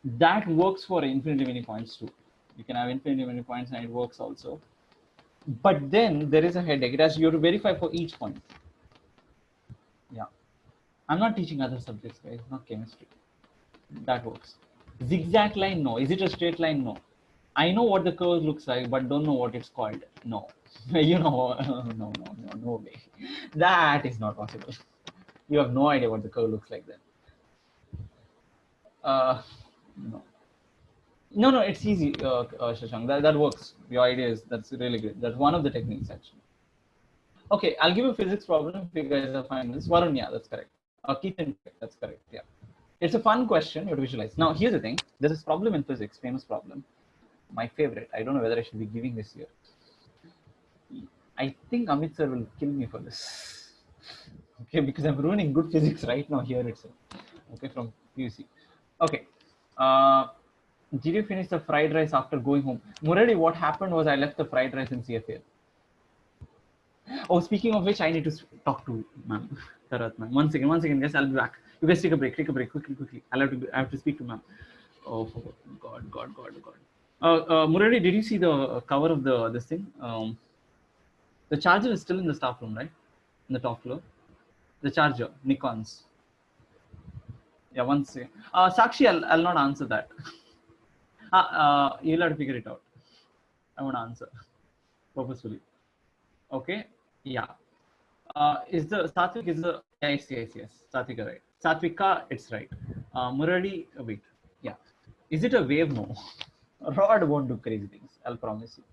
That works for infinity many points too. You can have infinity many points and it works also. But then there is a headache. You have to verify for each point. Yeah. I'm not teaching other subjects, guys, not chemistry. That works. Zigzag line, no. Is it a straight line? No. I know what the curve looks like, but don't know what it's called. No. No way. That is not possible. You have no idea what the curve looks like then. No, it's easy, Shashank. That works. Your idea is, that's really good. That's one of the techniques, actually. Okay, I'll give you a physics problem if you guys are fine with this. Varun, yeah, that's correct. Keaton, that's correct. Yeah. It's a fun question. You have to visualize. Now, here's the thing. There's this problem in physics, famous problem. My favorite. I don't know whether I should be giving this here. I think Amit sir will kill me for this. Okay, because I'm ruining good physics right now here itself. Okay, from PUC. Okay. Did you finish the fried rice after going home? Murali, what happened was I left the fried rice in CFA. Oh, speaking of which, I need to talk to ma'am. Tarat ma'am. One second, guys. I'll be back. You guys take a break, quickly. I have to speak to ma'am. Oh, God. Murari, did you see the cover of this thing? The charger is still in the staff room, right? In the top floor. The charger, Nikon's. Yeah, one second. Sakshi, I'll not answer that. You'll have to figure it out. I won't answer purposefully. Okay. Yeah. Is the Satvik is the yes. Satvika, right? Satvika, it's right. Murari, wait. Yeah. Is it a wave? No. Rod won't do crazy things. I'll promise you.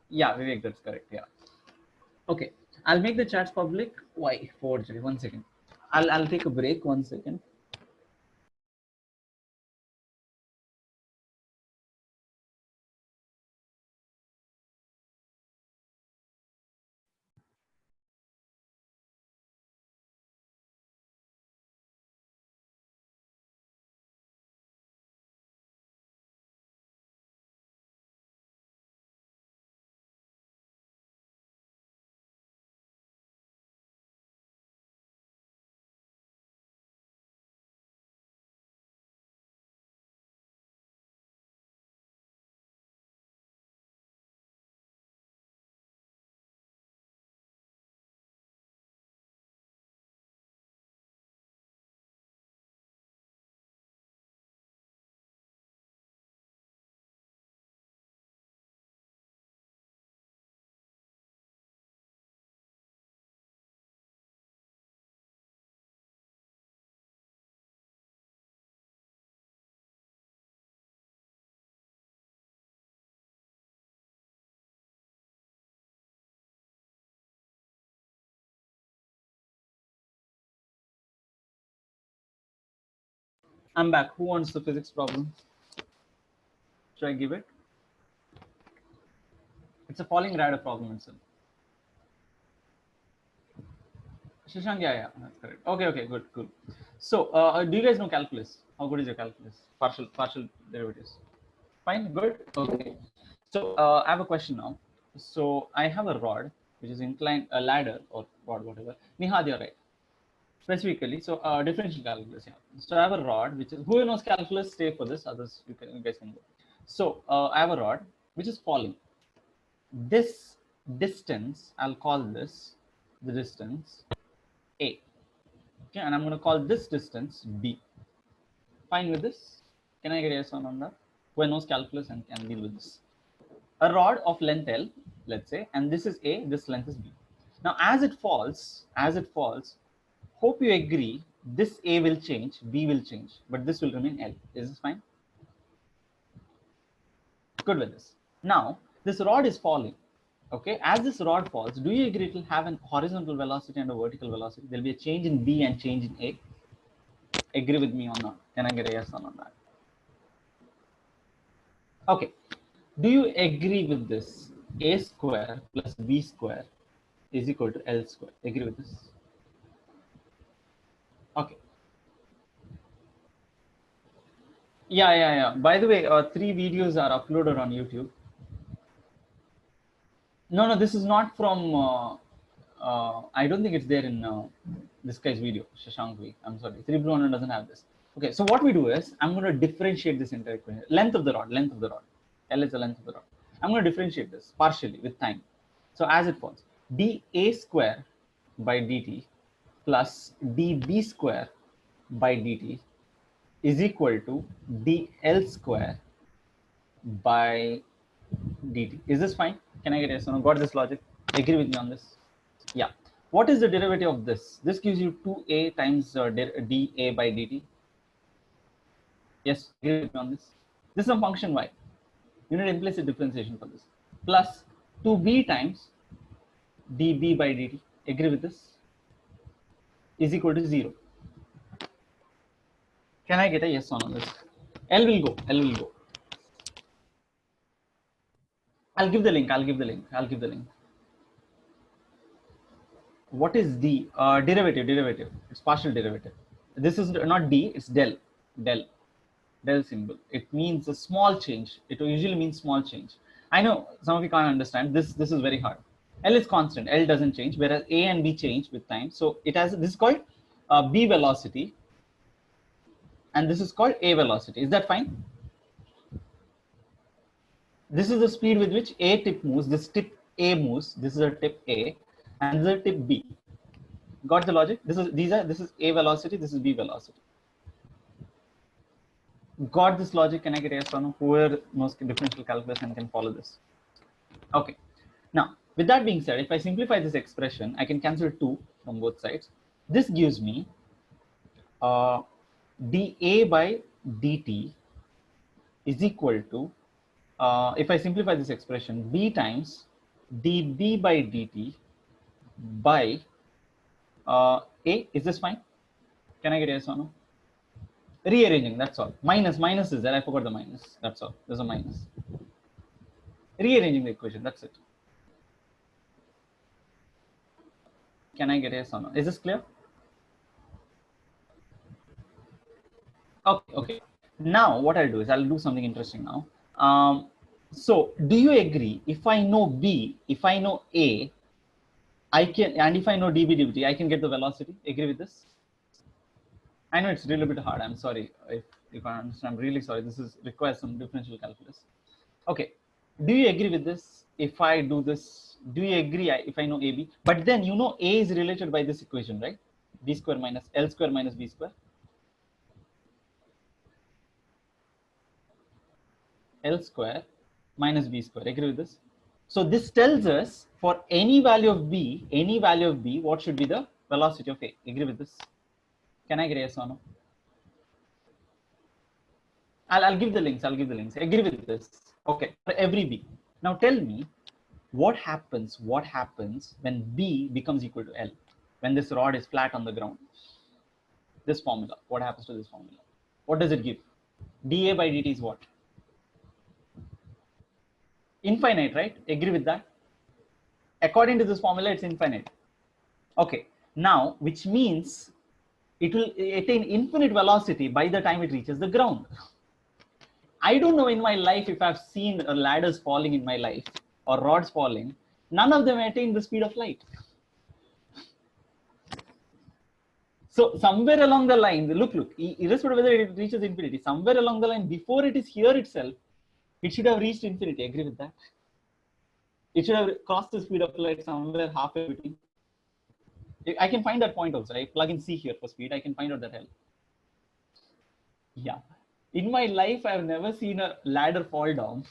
Yeah, Vivek, that's correct. Yeah. Okay. I'll make the chats public. Why? Forgery. 1 second. I'll take a break. 1 second. I'm back. Who wants the physics problem? Should I give it? It's a falling radar problem itself. Shashank, yeah, that's correct. Okay, good, cool. So, do you guys know calculus? How good is your calculus? Partial derivatives. Fine, good. Okay. So, I have a question now. So, I have a rod which is inclined, a ladder or rod, whatever. Nihad, you're right. Specifically, so differential calculus. Yeah. So, I have a rod which is who knows calculus. Stay for this. Others, you guys can go. So, I have a rod which is falling. This distance, I'll call this the distance A. Okay, and I'm going to call this distance B. Fine with this? Can I get a yes or no on that? Who knows calculus and can deal with this? A rod of length L, let's say, and this is A, this length is B. Now, as it falls, hope you agree, this A will change, B will change, but this will remain L. Is this fine? Good with this. Now, this rod is falling. Okay, as this rod falls, do you agree it will have a horizontal velocity and a vertical velocity? There will be a change in B and change in A. Agree with me or not? Can I get a yes or no on that? Okay. Do you agree with this? A square plus B square is equal to L square. Agree with this? Okay. Yeah. By the way, 3 videos are uploaded on YouTube. No, this is not from. I don't think it's there in this guy's video, Shashank V. I'm sorry, 3 Blue 1 doesn't have this. Okay, so what we do is I'm going to differentiate this entire equation. Length of the rod. L is the length of the rod. I'm going to differentiate this partially with time. So as it falls, dA square by dt plus dB square by dt is equal to dL square by dt. Is this fine? Can I get a yes or no? Got this logic? Agree with me on this? Yeah. What is the derivative of this? This gives you 2a times dA by dt. Yes, agree with me on this. This is a function y. You need implicit differentiation for this. Plus 2b times dB by dt. Agree with this? Is equal to 0. Can I get a yes or no on this? L will go. I'll give the link. What is the derivative? It's partial derivative. This is not d, it's del symbol. It means a small change. It usually means small change. I know some of you can't understand this. This is very hard. L is constant. L doesn't change, whereas A and B change with time. So it has, this is called B velocity, and this is called A velocity. Is that fine? This is the speed with which A tip moves. This tip A moves. This is a tip A, and this is a tip B. Got the logic? This is A velocity. This is B velocity. Got this logic? Can I get a yes or no? Whoever knows differential calculus and can follow this. Okay. Now, with that being said, if I simplify this expression, I can cancel 2 from both sides. This gives me dA by dt is equal to, if I simplify this expression, b times dB by dt by A. Is this fine? Can I get a yes or no? Rearranging, that's all. Minus is there. I forgot the minus. That's all. There's a minus. Rearranging the equation, that's it. Can I get a yes or no? Is this clear? Okay. Now what I'll do is I'll do something interesting now. So do you agree, if I know B, if I know A, I can, and if I know dB dt, I can get the velocity. Agree with this? I know it's really a bit hard. I'm sorry if I understand. I'm really sorry. This requires some differential calculus. Okay. Do you agree with this? If I do this, do you agree if I know AB? But then you know A is related by this equation, right? B square minus L square minus B square. L square minus B square. Agree with this? So this tells us for any value of B, what should be the velocity of A? Agree with this? Can I get a yes or no? I'll give the links. Agree with this? Okay, for every B. Now tell me what happens when B becomes equal to L, when this rod is flat on the ground. This formula, what happens to this formula? What does it give? dA by dt is what? Infinite, right? Agree with that? According to this formula, it's infinite. Okay, now, which means it will attain infinite velocity by the time it reaches the ground. I don't know in my life if I've seen ladders falling in my life or rods falling. None of them attain the speed of light. So somewhere along the line, look, irrespective of whether it reaches infinity, somewhere along the line, before it is here itself, it should have reached infinity. Agree with that? It should have crossed the speed of light somewhere halfway between. I can find that point also. I plug in C here for speed. I can find out that hell. Yeah. In my life, I've never seen a ladder fall down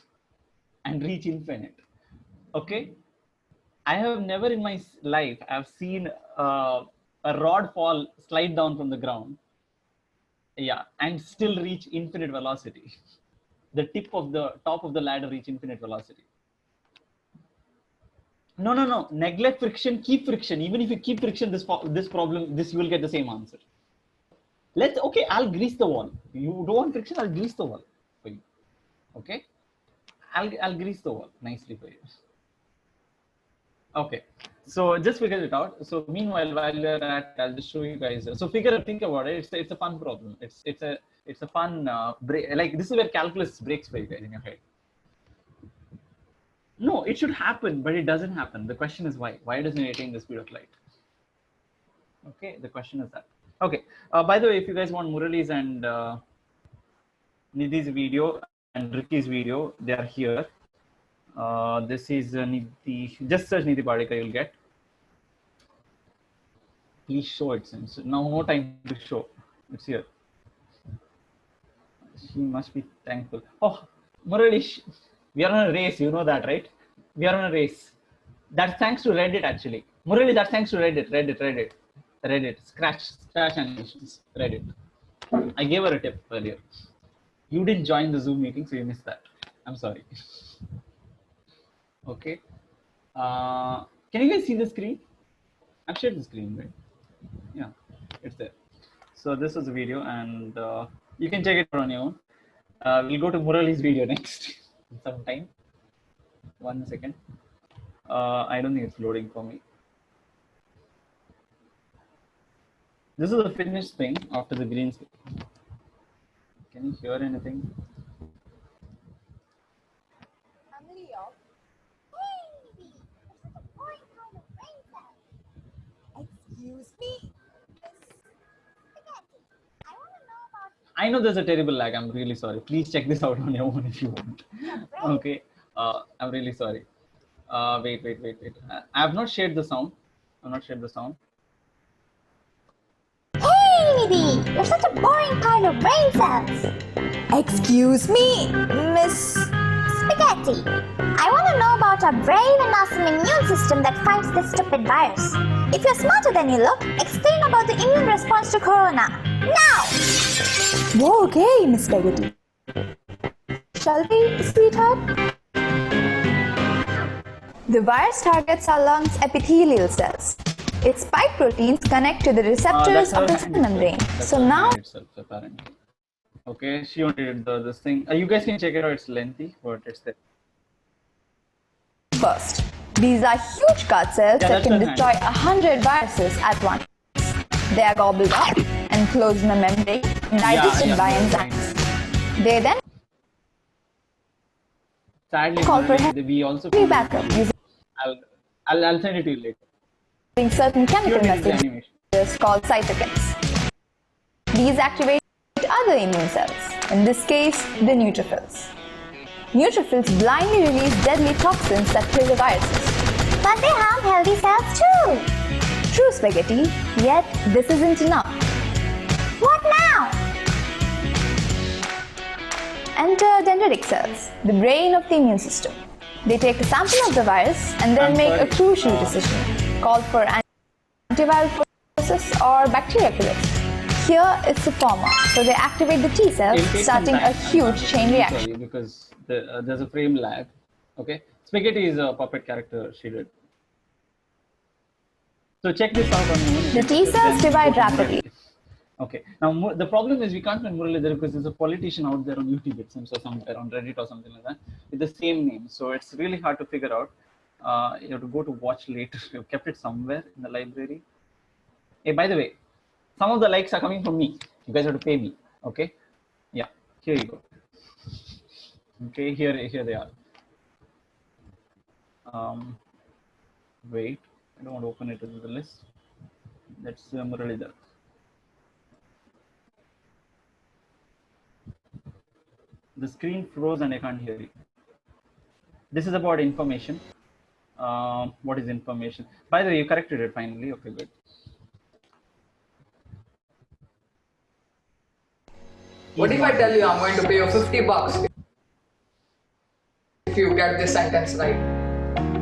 and reach infinite. Okay. I have never in my life I've seen a rod fall, slide down from the ground. Yeah, and still reach infinite velocity. The top of the ladder reach infinite velocity. No. Neglect friction, keep friction. Even if you keep friction, this problem, you will get the same answer. Okay, I'll grease the wall. You don't want friction, I'll grease the wall for you. Okay, I'll grease the wall nicely for you. Okay, so just figure it out. So meanwhile, while you're at, I'll just show you guys. So think about it. It's a fun problem. It's a fun break. Like this is where calculus breaks for you guys in your head. No, it should happen, but it doesn't happen. The question is why? Why doesn't it attain the speed of light? Okay, the question is that. Okay. By the way, if you guys want Murali's and Nidhi's video and Ricky's video, they are here. This is Nidhi. Just search Nidhi Padekar, you'll get. Please show it since now no time to show. It's here. She must be thankful. Oh, Murali, we are on a race. You know that, right? We are on a race. That's thanks to Reddit, actually. Murali, that's thanks to Reddit. Reddit. Scratch animations. Reddit. I gave her a tip earlier. You didn't join the Zoom meeting, so you missed that. I'm sorry. Okay. Can you guys see the screen? I've shared the screen, right? Yeah, it's there. So this is a video, and you can check it on your own. We'll go to Murali's video next sometime. 1 second. I don't think it's loading for me. This is the finished thing after the green screen. Can you hear anything? Excuse me. I know there's a terrible lag. I'm really sorry. Please check this out on your own if you want. Okay. I'm really sorry. Wait. I have not shared the sound. I've not shared the sound. Hey, Nidhi, you're such a boring kind of brain cells. Excuse me, Miss Spaghetti. I want to know about our brave and awesome immune system that fights this stupid virus. If you're smarter than you look, explain about the immune response to corona. Now! Okay, Miss Spaghetti. Shall we, sweetheart? The virus targets our lungs' epithelial cells. Its spike proteins connect to the receptors of the cell membrane. So now, itself, apparently. Okay, she only did this thing. You guys can check it out. It's lengthy, but it's there. first, these are huge gut cells that can destroy 100 viruses at once. They are gobbled up and closed in a membrane and digested by enzymes. They then sadly, we also backup using I'll send it to you later. Certain chemical messages called cytokines. These activate other immune cells, in this case, the neutrophils. Neutrophils blindly release deadly toxins that kill the viruses. But they harm healthy cells too. True, Spaghetti, yet this isn't enough. What now? Enter dendritic cells, the brain of the immune system. They take a sample of the virus and then make a crucial decision called for antiviral process or bacteria killers. Here it's the former, so they activate the T cells, starting a huge chain reaction. Sorry, because there's a frame lag. Okay, Spaghetti is a puppet character she did. So check this out on the T cells divide rapidly. Okay, now the problem is we can't find Muralidhar because there's a politician out there on YouTube, it seems, or somewhere on Reddit or something like that, with the same name. So it's really hard to figure out. You have to go to watch later. We've kept it somewhere in the library. Hey, by the way, some of the likes are coming from me. You guys have to pay me. Okay, yeah, here you go. Okay, here they are. Wait, I don't want to open it as the list. That's Muralidhar. The screen froze and I can't hear you. This is about information. What is information? By the way, you corrected it finally. Okay, good. What if I tell you I'm going to pay you $50 if you get this sentence right?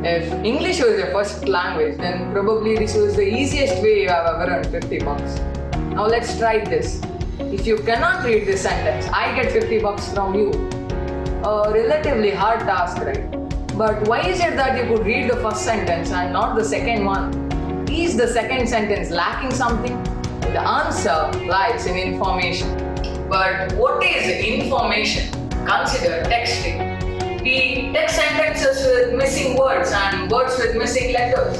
If English was your first language, then probably this was the easiest way you have ever earned $50. Now let's try this. If you cannot read this sentence, I get $50 from you. A relatively hard task, right? But why is it that you could read the first sentence and not the second one? Is the second sentence lacking something? The answer lies in information. But what is information? Consider texting. We text sentences with missing words and words with missing letters.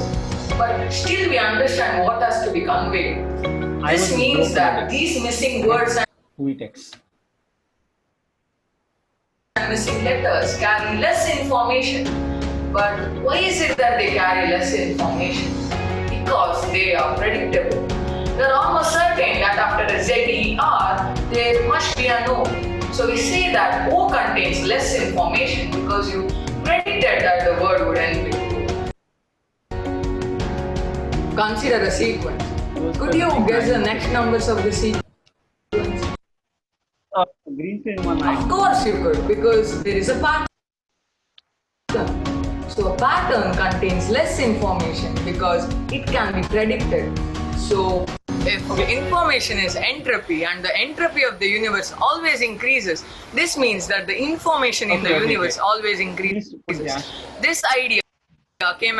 But still we understand what has to be conveyed. This means that these missing words and missing letters carry less information. But why is it that they carry less information? Because they are predictable. We are almost certain that after a ZER, there must be a no. So we say that O contains less information because you predicted that the word would end with O. Consider a sequence. Could you guess the next numbers of the sequence? Green screen one. Of course you could, because there is a pattern. So a pattern contains less information because it can be predicted. So if information is entropy and the entropy of the universe always increases, this means that the information in the universe always increases. This idea came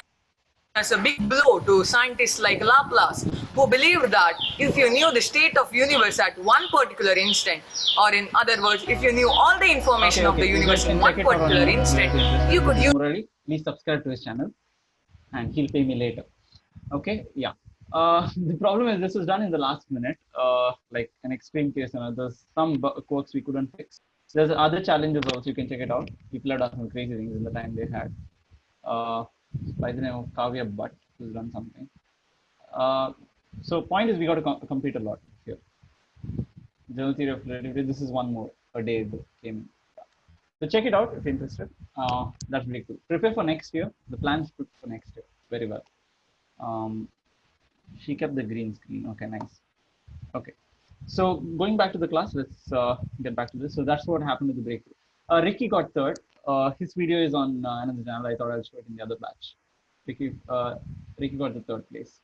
as a big blow to scientists like Laplace, who believed that if you knew the state of universe at one particular instant, or in other words, if you knew all the information of the universe in one particular instant, you could use... Murali, please subscribe to his channel and he'll pay me later. Okay, yeah. The problem is this was done in the last minute, like an extreme case, and there's some quirks we couldn't fix. There's other challenges also, you can check it out. People have done some crazy things in the time they had. By the name of Kavya Bhatt, who's done something. So point is we got to complete a lot here. General theory of relativity. This is one more a day ago came. So check it out if you're interested. That's really cool. Prepare for next year. The plans for next year. Very well. She kept the green screen. Okay, nice. Okay. So going back to the class, let's get back to this. So that's what happened with the breakthrough. Ricky got third. His video is on another channel. I thought I'll show it in the other batch. Ricky got the third place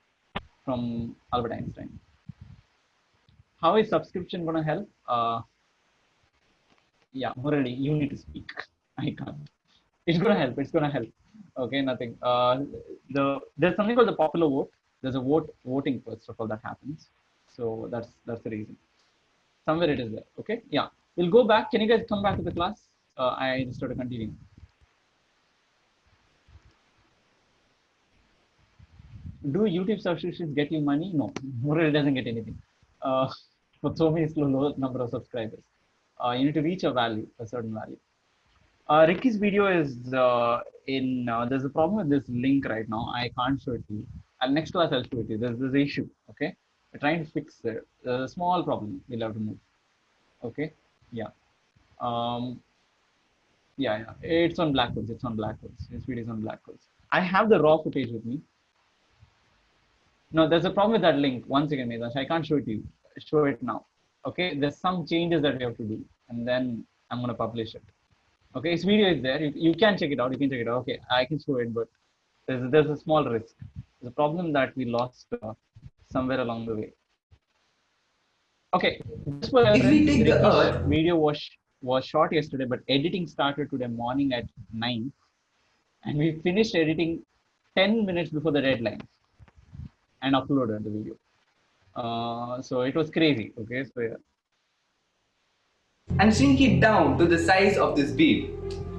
from Albert Einstein. How is subscription going to help? Yeah, Murali, you need to speak. I can't. It's going to help. It's going to help. Okay, nothing. There's something called the popular vote. There's a voting first of all that happens. So that's the reason. Somewhere it is there. Okay, yeah. We'll go back. Can you guys come back to the class? I just have to continue. Do YouTube subscriptions get you money? No, Murali doesn't get anything. For so many low number of subscribers. You need to reach a certain value. Ricky's video is there's a problem with this link right now. I can't show it to you. Next class I'll show it to you. There's this issue. Okay, we're trying to fix it. There's a small problem we'll have to move. Okay, yeah. Yeah, it's on Blackholes. It's on Blackholes. This video is on Blackholes. I have the raw footage with me. No, there's a problem with that link. Once again, Medash, I can't show it to you. Show it now. Okay, there's some changes that we have to do, and then I'm going to publish it. Okay, this video is there. You can check it out. You can check it out. Okay, I can show it, but there's a small risk. There's a problem that we lost somewhere along the way. Okay, this was video was shot yesterday, but editing started today morning at 9, and we finished editing 10 minutes before the deadline and uploaded the video. So it was crazy. Okay, so yeah. And shrink it down to the size of this bead.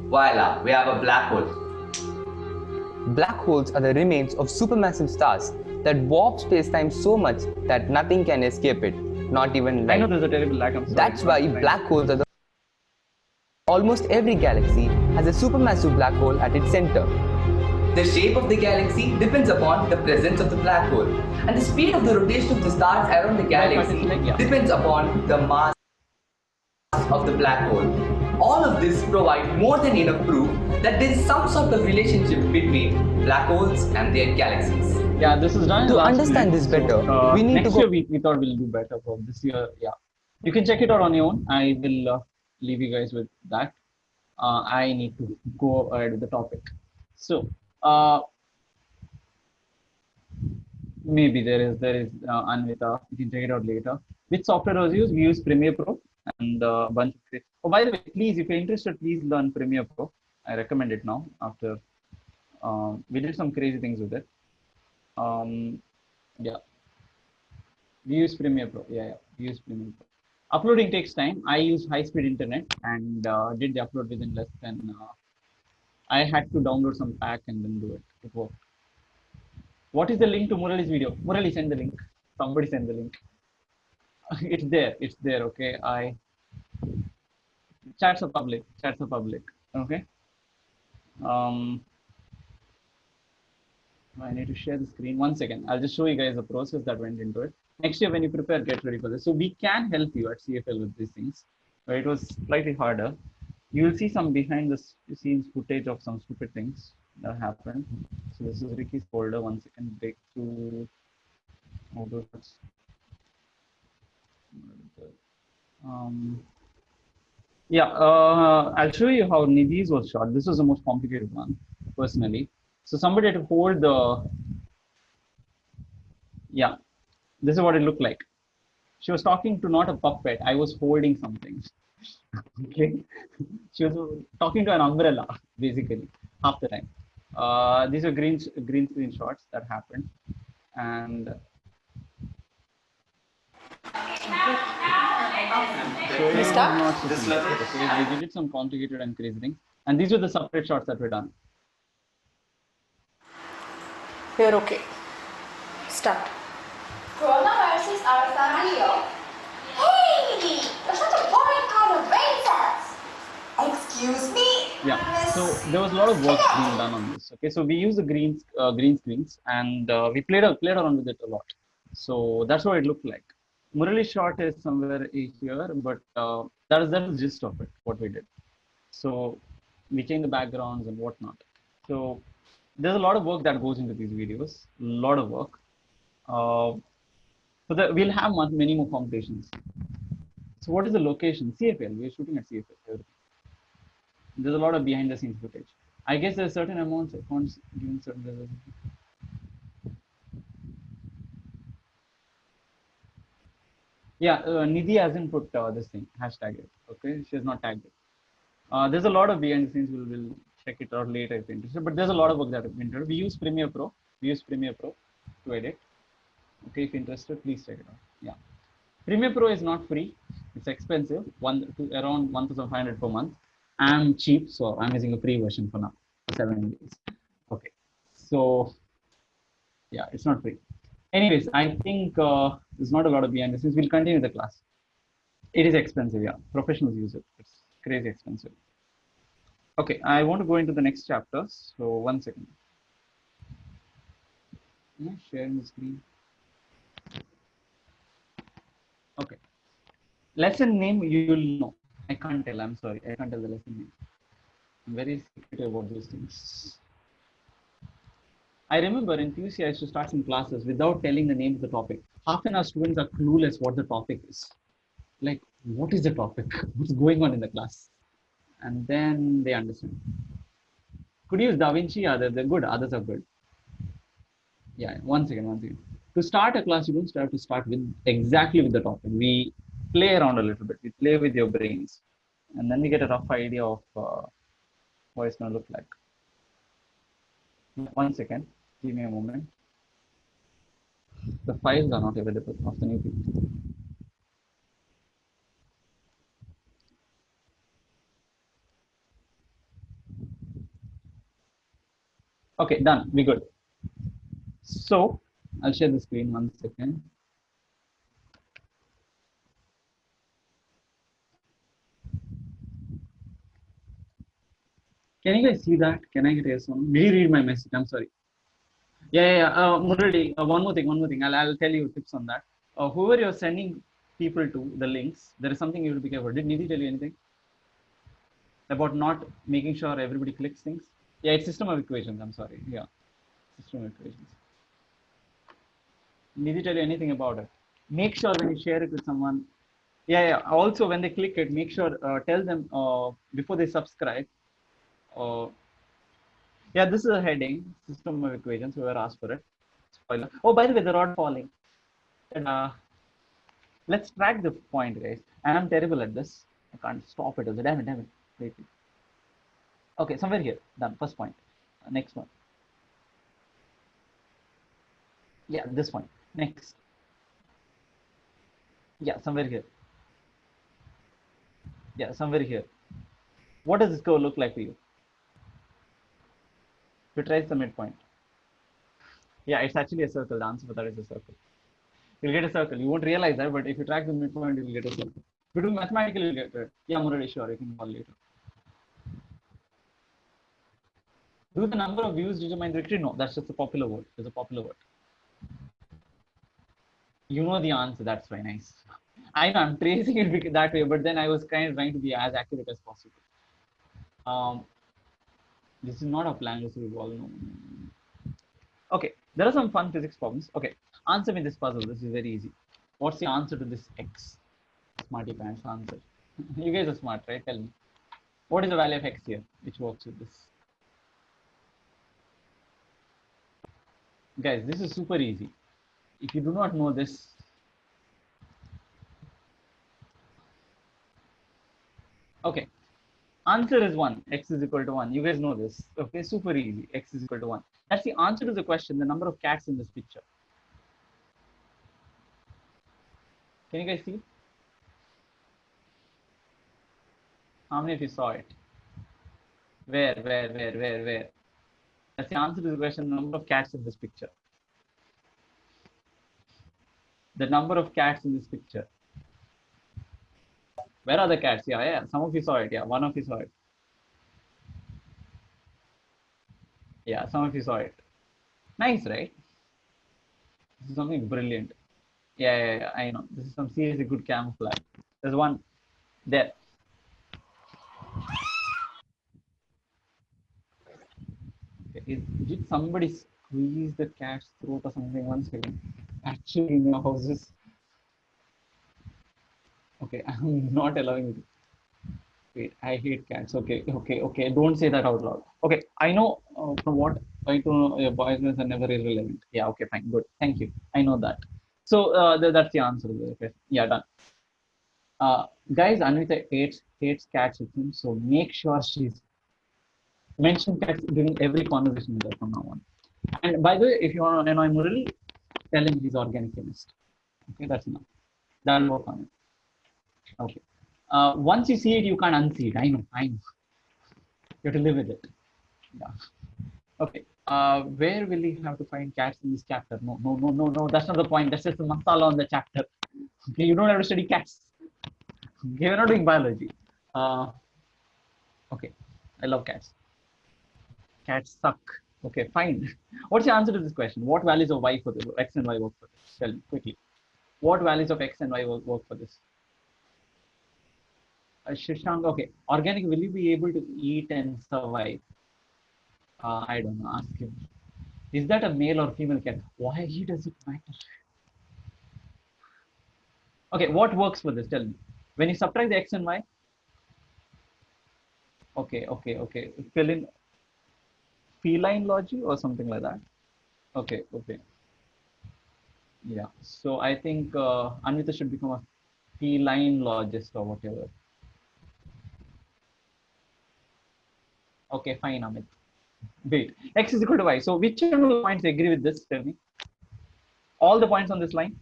Voila, we have a black hole. Black holes are the remains of supermassive stars that warp space-time so much that nothing can escape it, not even light. I know there's a terrible lag. I'm sorry. That's why black holes are the... Almost every galaxy has a supermassive black hole at its center. The shape of the galaxy depends upon the presence of the black hole, and the speed of the rotation of the stars around the galaxy depends upon the mass of the black hole. All of this provide more than enough proof that there is some sort of relationship between black holes and their galaxies. Yeah, this is done. To understand this better, we need to go... Next year we thought we'll do better. For this year, yeah. You can check it out on your own. I will leave you guys with that. I need to go ahead with the topic. So, maybe there is Anvita. You can check it out later. Which software was used? We use Premiere Pro and a bunch of. Oh, by the way, please, if you're interested, please learn Premiere Pro. I recommend it now. After we did some crazy things with it. Yeah, we use Premiere Pro. Yeah, we use Premiere Pro. Uploading takes time. I use high-speed internet and did the upload within less than. I had to download some pack and then do it. It worked. What is the link to Murali's video? Murali, send the link. Somebody send the link. It's there. It's there. Okay. Chats are public. Chats are public. Okay. I need to share the screen. 1 second. I'll just show you guys the process that went into it. Next year, when you prepare, get ready for this. So we can help you at CFL with these things, but it was slightly harder. You will see some behind the scenes footage of some stupid things that happened. So this is Ricky's folder. 1 second. Breakthrough. Yeah, I'll show you how Nidhi's was shot. This was the most complicated one, personally. So somebody had to hold the, yeah, this is what it looked like. She was talking to not a puppet. I was holding something. Okay, she was talking to an umbrella, basically, half the time. These are green screen shots that happened, and we did some complicated and crazy things, and these were the separate shots that were done. You're okay. Start. Coronaviruses are familiar. Hey! You're such a boring kind of brain cells! Excuse me? Yeah, so there was a lot of work being done on this. Okay, so we use the green screens and we played around with it a lot. So that's what it looked like. Murali shot is somewhere here, but that is the gist of it, what we did. So we change the backgrounds and whatnot. So there's a lot of work that goes into these videos, a lot of work. So that we'll have many more competitions. So what is the location? CFL. We're shooting at CFL. There's a lot of behind the scenes footage. I guess there's certain amounts of funds given certain levels. Yeah, Nidhi hasn't put this thing hashtag it. Okay, she has not tagged it. There's a lot of behind the scenes. We'll check it out later if you're interested. But there's a lot of work that I've been done. We use Premiere Pro. We use Premiere Pro to edit. Okay, if you're interested, please check it out. Yeah, Premiere Pro is not free. It's expensive. Around 1,500 per month. I'm cheap, so I'm using a free version for now. 7 days. Okay, so yeah, it's not free. Anyways, I think there's not a lot of behind the scenes. We'll continue the class. It is expensive, yeah. Professionals use it. It's crazy expensive. Okay, I want to go into the next chapter. So 1 second. Yeah, sharing the screen. Okay. Lesson name you'll know. I can't tell. I'm sorry. I can't tell the lesson name. I'm very secretive about these things. I remember in PUC I used to start some classes without telling the name of the topic. Half an hour students are clueless what the topic is. Like, what is the topic? What's going on in the class? And then they understand. Could you use DaVinci? Yeah, they're good. Others are good. Yeah, 1 second. To start a class, you don't have to start with exactly with the topic. We play around a little bit. We play with your brains. And then we get a rough idea of what it's going to look like. 1 second. Give me a moment. The files are not available of the new people. Okay, done. We good. So I'll share the screen 1 second. Can you guys see that? Can I get a yes or no? Did you read my message? I'm sorry. Yeah. Murali, one more thing. I'll tell you tips on that. Whoever you're sending people to the links, there is something you will be careful. Did Nidhi tell you anything about not making sure everybody clicks things? Yeah, it's system of equations. I'm sorry. Yeah, system of equations. Nidhi tell you anything about it? Make sure when you share it with someone. Yeah. Also, when they click it, make sure tell them before they subscribe. Yeah, this is a heading, system of equations. Whoever asked for it. Spoiler. Oh, by the way, the rod falling. Let's track the point, guys. And I'm terrible at this. I can't stop it. Damn it. Wait. Okay, somewhere here. Done. First point. Next one. Yeah, this point. Next. Yeah, somewhere here. Yeah, somewhere here. What does this curve look like for you? To trace the midpoint. Yeah, it's actually a circle. The answer for that is a circle. You'll get a circle. You won't realize that, but if you track the midpoint, you'll get a circle. If you do mathematically, you'll get it. Yeah, I'm already sure. You can call later. Do the number of views determine the victory? No, that's just a popular word. It's a popular word. You know the answer. That's very nice. I know I'm tracing it that way, but then I was kind of trying to be as accurate as possible. This is not a plan. This is all no. Okay, there are some fun physics problems. Okay, answer me this puzzle. This is very easy. What's the answer to this x? Smarty pants answer. You guys are smart, right? Tell me. What is the value of x here, which works with this? Guys, this is super easy. If you do not know this, okay. Answer is 1. X is equal to 1. You guys know this. Okay, super easy. X is equal to 1. That's the answer to the question, the number of cats in this picture. Can you guys see? How many of you saw it? Where? That's the answer to the question, the number of cats in this picture. The number of cats in this picture. Where are the cats? Yeah. Some of you saw it. Yeah, one of you saw it. Yeah, some of you saw it. Nice, right? This is something brilliant. Yeah. I know. This is some seriously good camouflage. There's one there. Okay. Did somebody squeeze the cat's throat or something? One second. Actually, in your houses. Okay, I'm not allowing it. Wait, I hate cats. Okay. Don't say that out loud. Okay, I know from what I know, boys are never irrelevant. Yeah, okay, fine, good. Thank you. I know that. So that's the answer. Okay, yeah, done. Guys, Anvita hates cats with him, so make sure she's mention cats during every conversation with her from now on. And by the way, if you want to annoy Murali, tell him he's organic chemist. Okay, that's enough. That'll work on it. Okay. Once you see it, you can't unsee it. I know. You have to live with it. Yeah. Okay. Where will he have to find cats in this chapter? No. That's not the point. That's just the masala on the chapter. Okay, you don't have to study cats. Okay, we're not doing biology. Okay. I love cats. Cats suck. Okay, fine. What's your answer to this question? What values of y for this? X and y work for this? Tell me quickly. What values of x and y work for this? Shashank, okay. Organic, will you be able to eat and survive? I don't know. Ask him. Is that a male or female cat? Why does it matter? Okay, what works for this? Tell me. When you subtract the x and y. Okay. Fill in feline logic or something like that. Okay. Yeah. So I think Anvita should become a feline logist or whatever. Okay, fine, Amit. Wait, x is equal to y. So which of the points agree with this? Tell me. All the points on this line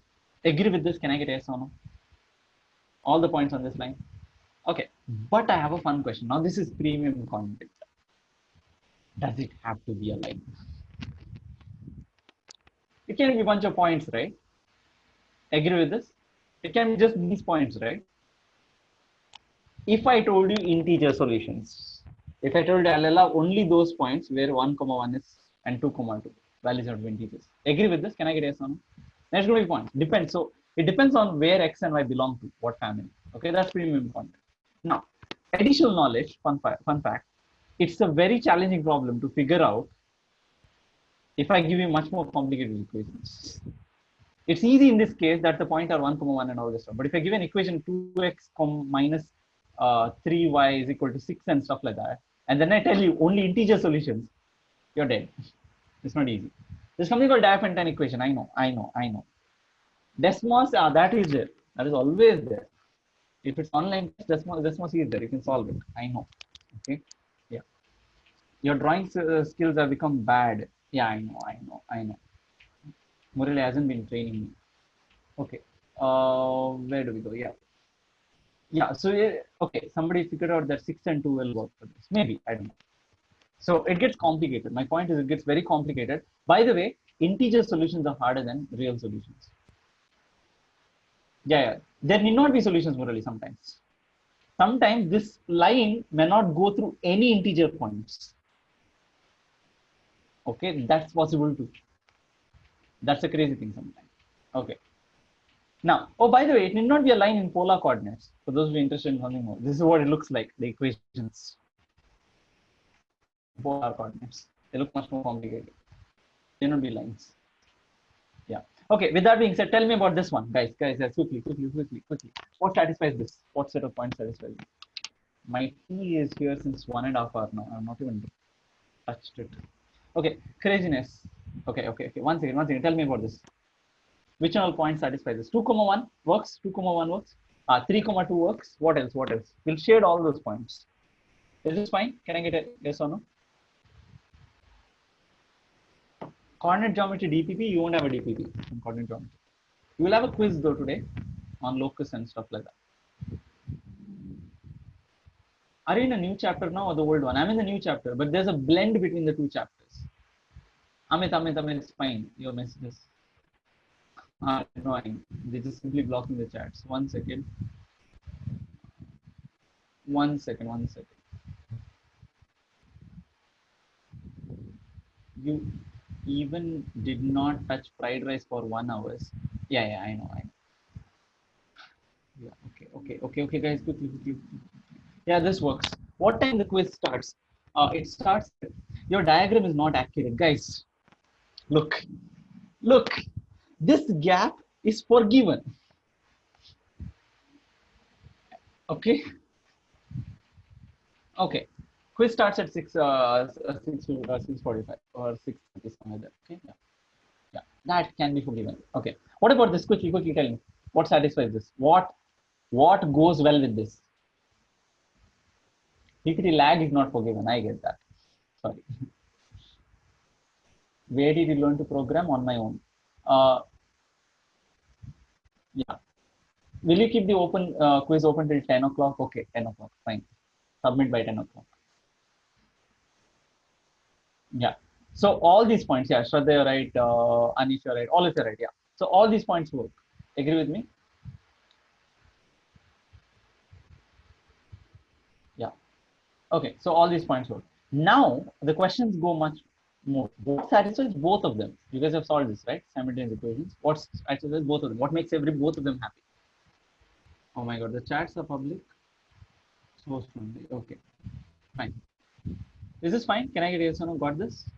agree with this. Can I get yes or no? All the points on this line. Okay, but I have a fun question. Now this is premium content. Does it have to be a line? It can be a bunch of points, right? Agree with this? It can be just these points, right? If I told you integer solutions, if I told you I'll allow only those points where 1, 1 is and 2, 2 values are integers. Agree with this? Can I get yes or no? That's going to be point. Depends. So it depends on where x and y belong to, what family. Okay, that's premium content. Now, additional knowledge, fun fact, it's a very challenging problem to figure out if I give you much more complicated equations. It's easy in this case that the points are 1, 1 and all this stuff. But if I give an equation 2x minus 3y is equal to 6 and stuff like that, and then I tell you only integer solutions, you're dead. It's not easy. There's something called Diophantine equation. I know. Desmos, that is there. That is always there. If it's online, Desmos is there. You can solve it. I know. Okay. Yeah. Your drawing skills have become bad. Yeah, I know. Murali hasn't been training me. Okay. Where do we go? Yeah. So okay, somebody figured out that 6 and 2 will work for this. Maybe, I don't know. So it gets complicated. My point is, it gets very complicated. By the way, integer solutions are harder than real solutions. Yeah. There need not be solutions, Murali, sometimes. Sometimes this line may not go through any integer points. Okay, that's possible too. That's a crazy thing sometimes. Okay. Now, oh, by the way, it need not be a line in polar coordinates. For those who are interested in something more, this is what it looks like, the equations. Polar coordinates. They look much more complicated. They not be lines. Yeah. Okay, with that being said, tell me about this one. Guys, quickly. What satisfies this? What set of points satisfies this? My tea is here since 1.5 hours now. I'm not even touched it. Okay, craziness. Okay. One second. Tell me about this. Which all points satisfy this? 2, 1 works. 2, 1 works. 3, 2 works. What else? We'll shade all those points. Is this fine? Can I get a yes or no? Coordinate geometry DPP, you won't have a DPP in coordinate geometry. You will have a quiz though today on locus and stuff like that. Are you in a new chapter now or the old one? I'm in the new chapter, but there's a blend between the two chapters. Amit, it's fine. Your messages are annoying. They're just simply blocking the chats. One second. You even did not touch fried rice for 1 hour. Yeah, I know. Okay, guys, quickly. Yeah, this works. What time the quiz starts? It starts. Your diagram is not accurate, guys. Look. This gap is forgiven. Okay. Okay. Quiz starts at 6:45 or 6:30 somewhere there. Okay. Yeah. That can be forgiven. Okay. What about this? Quickly tell me. What satisfies this? What goes well with this? PPT lag is not forgiven. I get that. Sorry. Where did you learn to program? On my own? Yeah. Will you keep the open quiz open till 10 o'clock? Okay, 10 o'clock. Fine. Submit by 10 o'clock. Yeah. So all these points, yeah, Shraddha, you're right. Anish, you're right. All of you are right. Yeah. So all these points work. Agree with me? Yeah. Okay. So all these points work. Now the questions go much more. What satisfies both of them? You guys have solved this, right? Simultaneous equations. What satisfies both of them? What makes both of them happy? Oh my God, the chats are public. So friendly. Okay. Fine. Is this fine? Can I get yes or no? Got this?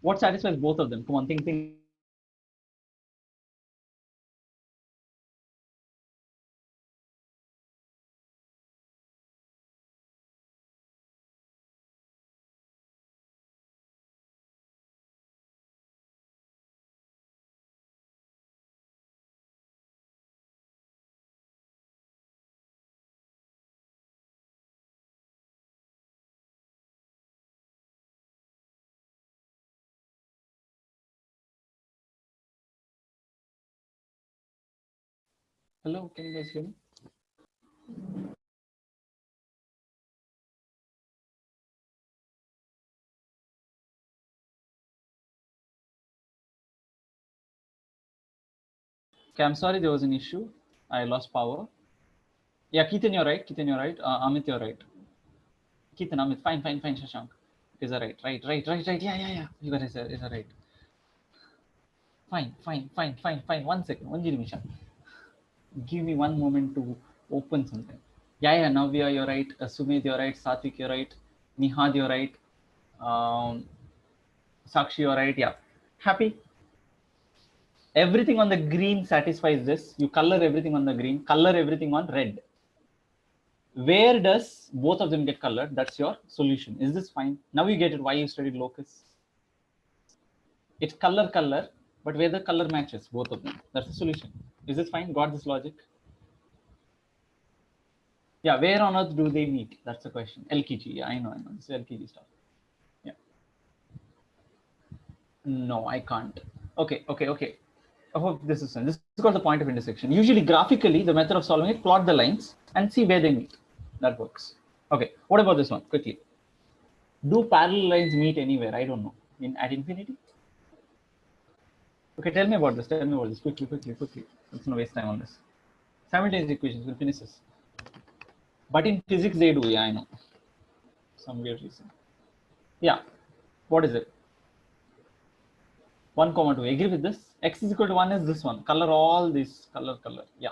What satisfies both of them? Come on, think. Hello, can you guys hear me? Okay, I'm sorry there was an issue. I lost power. Yeah, Keithan, you're right. Amit, you're right. Keithan, Amit, fine, Shashank. Is that right? Right. Yeah. You guys are right. Fine. 1 second. One Nimisha. Give me one moment to open something. Yeah. Navya, you're right. Sumit, you're right. Satvik, you're right. Nihad, you're right. Sakshi, you're right. Yeah. Happy? Everything on the green satisfies this. You color everything on the green, color everything on red. Where does both of them get colored? That's your solution. Is this fine? Now you get it why you studied locus. It's color, but where the color matches, both of them. That's the solution. Is this fine? Got this logic? Yeah, where on earth do they meet? That's the question. LKG. Yeah, I know. This is LKG stuff. Yeah. No, I can't. Okay. I hope this is called the point of intersection. Usually graphically, the method of solving it, plot the lines and see where they meet. That works. Okay, what about this one? Quickly. Do parallel lines meet anywhere? I don't know. At infinity? Okay, tell me about this. Quickly. Let's not waste time on this. Simultaneous equations, we'll finish this. But in physics, they do. Yeah, I know. Some weird reason. Yeah. What is it? 1, 2. Agree with this? X is equal to 1 is this one. Color all this. Color. Yeah.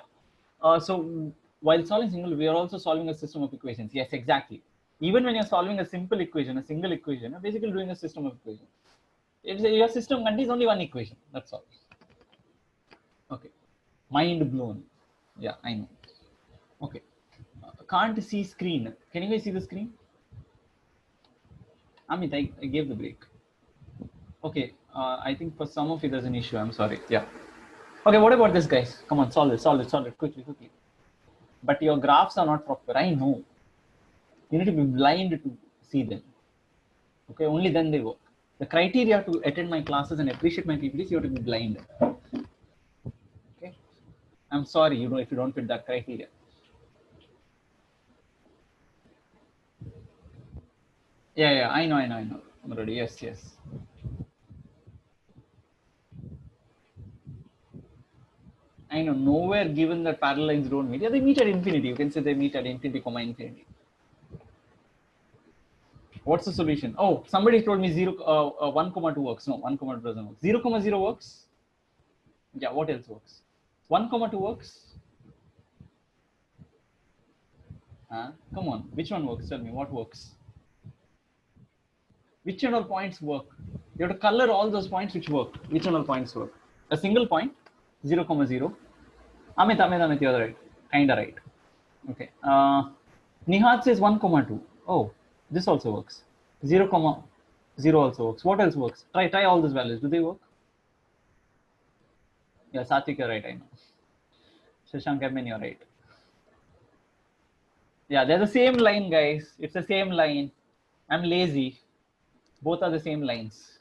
So while solving single, we are also solving a system of equations. Yes, exactly. Even when you're solving a simple equation, a single equation, you're basically doing a system of equations. If your system contains only one equation, that's all. Okay. Mind blown. Yeah, I know. Okay. Can't see screen. Can you guys see the screen? Amit, I gave the break. Okay. I think for some of you there's an issue. I'm sorry. Yeah. Okay, what about this, guys? Come on, solve it quickly. But your graphs are not proper. I know. You need to be blind to see them. Okay, only then they work. The criteria to attend my classes and appreciate my PPTs, you have to be blind. Okay. I'm sorry, if you don't fit that criteria. Yeah, I know. I'm ready. Yes. I know, nowhere given that parallel lines don't meet. Yeah, they meet at infinity. You can say they meet at infinity, infinity. What's the solution? Oh, somebody told me 1, 2 works. No, 1, 2 doesn't work. 0, 0 works. Yeah, what else works? 1, 2 works. Come on, which one works? Tell me what works. Which and all points work? You have to color all those points which work. Which and all points work? A single point, 0, 0. Amit, you're right. Kinda right. Okay. Nihat says 1, 2. Oh, this also works. 0, 0 also works. What else works? Try all these values. Do they work? Yeah, Satvik, you're right. I know. Shashank, you're right. Yeah, they're the same line, guys. It's the same line. I'm lazy. Both are the same lines.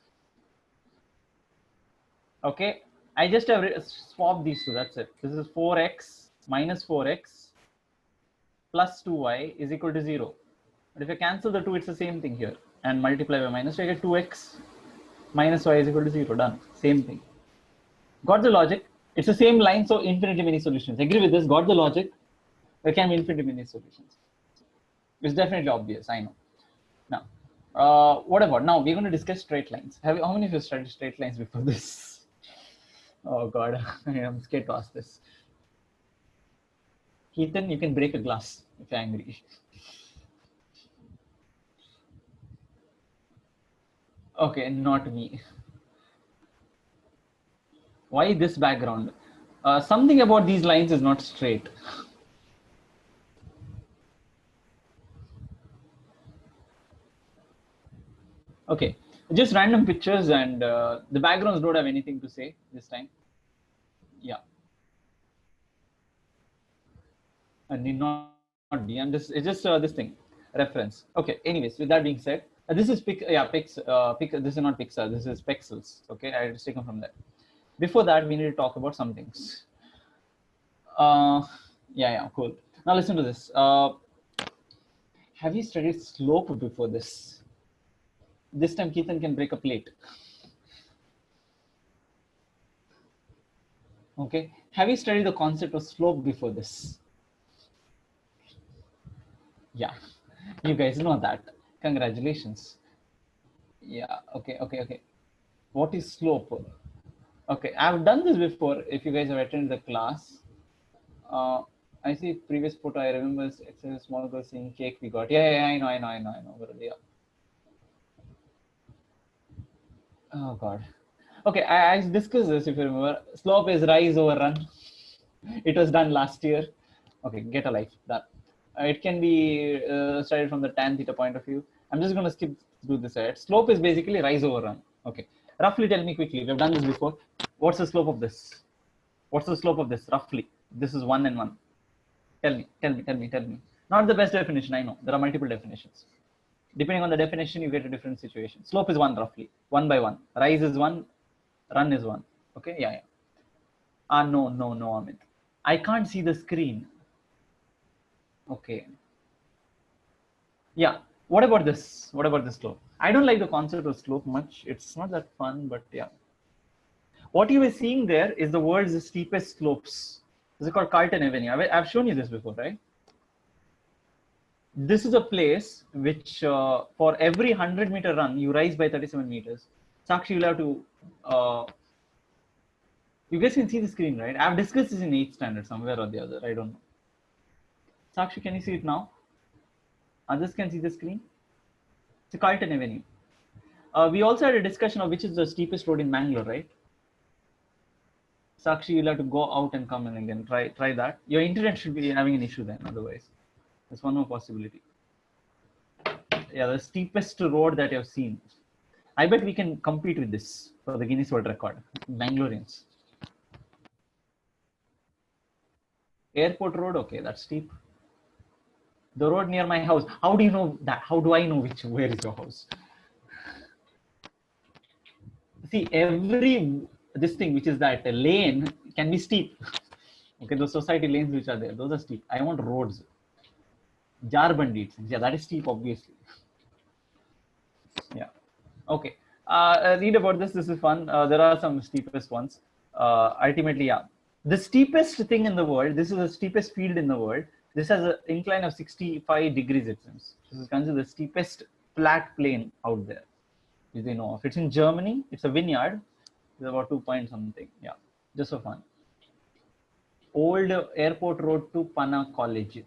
Okay, I just have swapped these two. That's it. This is 4x minus 4x plus 2y is equal to 0. But if I cancel the 2, it's the same thing here. And multiply by minus, so I get 2x minus y is equal to 0. Done. Same thing. Got the logic? It's the same line, so infinitely many solutions. Agree with this? Got the logic? There can be infinitely many solutions. It's definitely obvious, I know. Now, what about now? We're going to discuss straight lines. How many of you studied straight lines before this? Oh God, I'm scared to ask this. Keaton, you can break a glass if you're angry. Okay, not me. Why this background? Something about these lines is not straight. Okay, just random pictures and the backgrounds don't have anything to say this time. Yeah. And need not be. It's just this thing, reference. Okay, anyways, with that being said, this is this is not Pixar, this is Pexels. Okay, I just taken from that. Before that, we need to talk about some things. Yeah, cool. Now listen to this. Have you studied slope before this? This time Keaton can break a plate. Okay. Have you studied the concept of slope before this? Yeah. You guys know that. Congratulations. Yeah. Okay. What is slope? Okay. I've done this before. If you guys have attended the class. I see previous photo. I remember it's a small girl saying cake we got. Yeah, I know. Yeah. Oh God. Okay, I discussed this if you remember. Slope is rise over run. It was done last year. Okay, get a life. Done. It can be studied from the tan theta point of view. I'm just going to skip through this side. Slope is basically rise over run. Okay. Roughly tell me quickly. We've done this before. What's the slope of this? What's the slope of this? Roughly. This is 1 and 1. Tell me. Not the best definition. I know. There are multiple definitions. Depending on the definition, you get a different situation. Slope is 1 roughly. 1 by 1. Rise is 1. Run is 1. Okay. Yeah. No, Amit. I can't see the screen. Okay. Yeah. What about this? What about this slope? I don't like the concept of slope much. It's not that fun, but yeah. What you were seeing there is the world's steepest slopes. This is called Carlton Avenue. I've shown you this before, right? This is a place which for every 100-meter run, you rise by 37 meters. Sakshi, you'll have to, you guys can see the screen, right? I've discussed this in 8th standard somewhere or the other. I don't know. Sakshi, can you see it now? Others can see the screen. It's a Carlton Avenue. We also had a discussion of which is the steepest road in Bangalore, right? Sakshi, you'll have to go out and come in again. Try that. Your internet should be having an issue then, otherwise. There's one more possibility. Yeah, the steepest road that you've seen. I bet we can compete with this for the Guinness World Record. Bangaloreans. Airport Road, okay, that's steep. The road near my house. How do you know that? How do I know where is your house? See, this thing which is that lane can be steep. Okay, those society lanes which are there, those are steep. I want roads. Jarbandi, yeah, that is steep, obviously. Yeah. Okay. Read about this. This is fun. There are some steepest ones. Ultimately, yeah. The steepest thing in the world, this is the steepest field in the world. This has an incline of 65 degrees, it seems. This is considered the steepest flat plane out there. If they know of. It's in Germany. It's a vineyard. It's about 2 point something. Yeah. Just for fun. Old Airport Road to Panna College.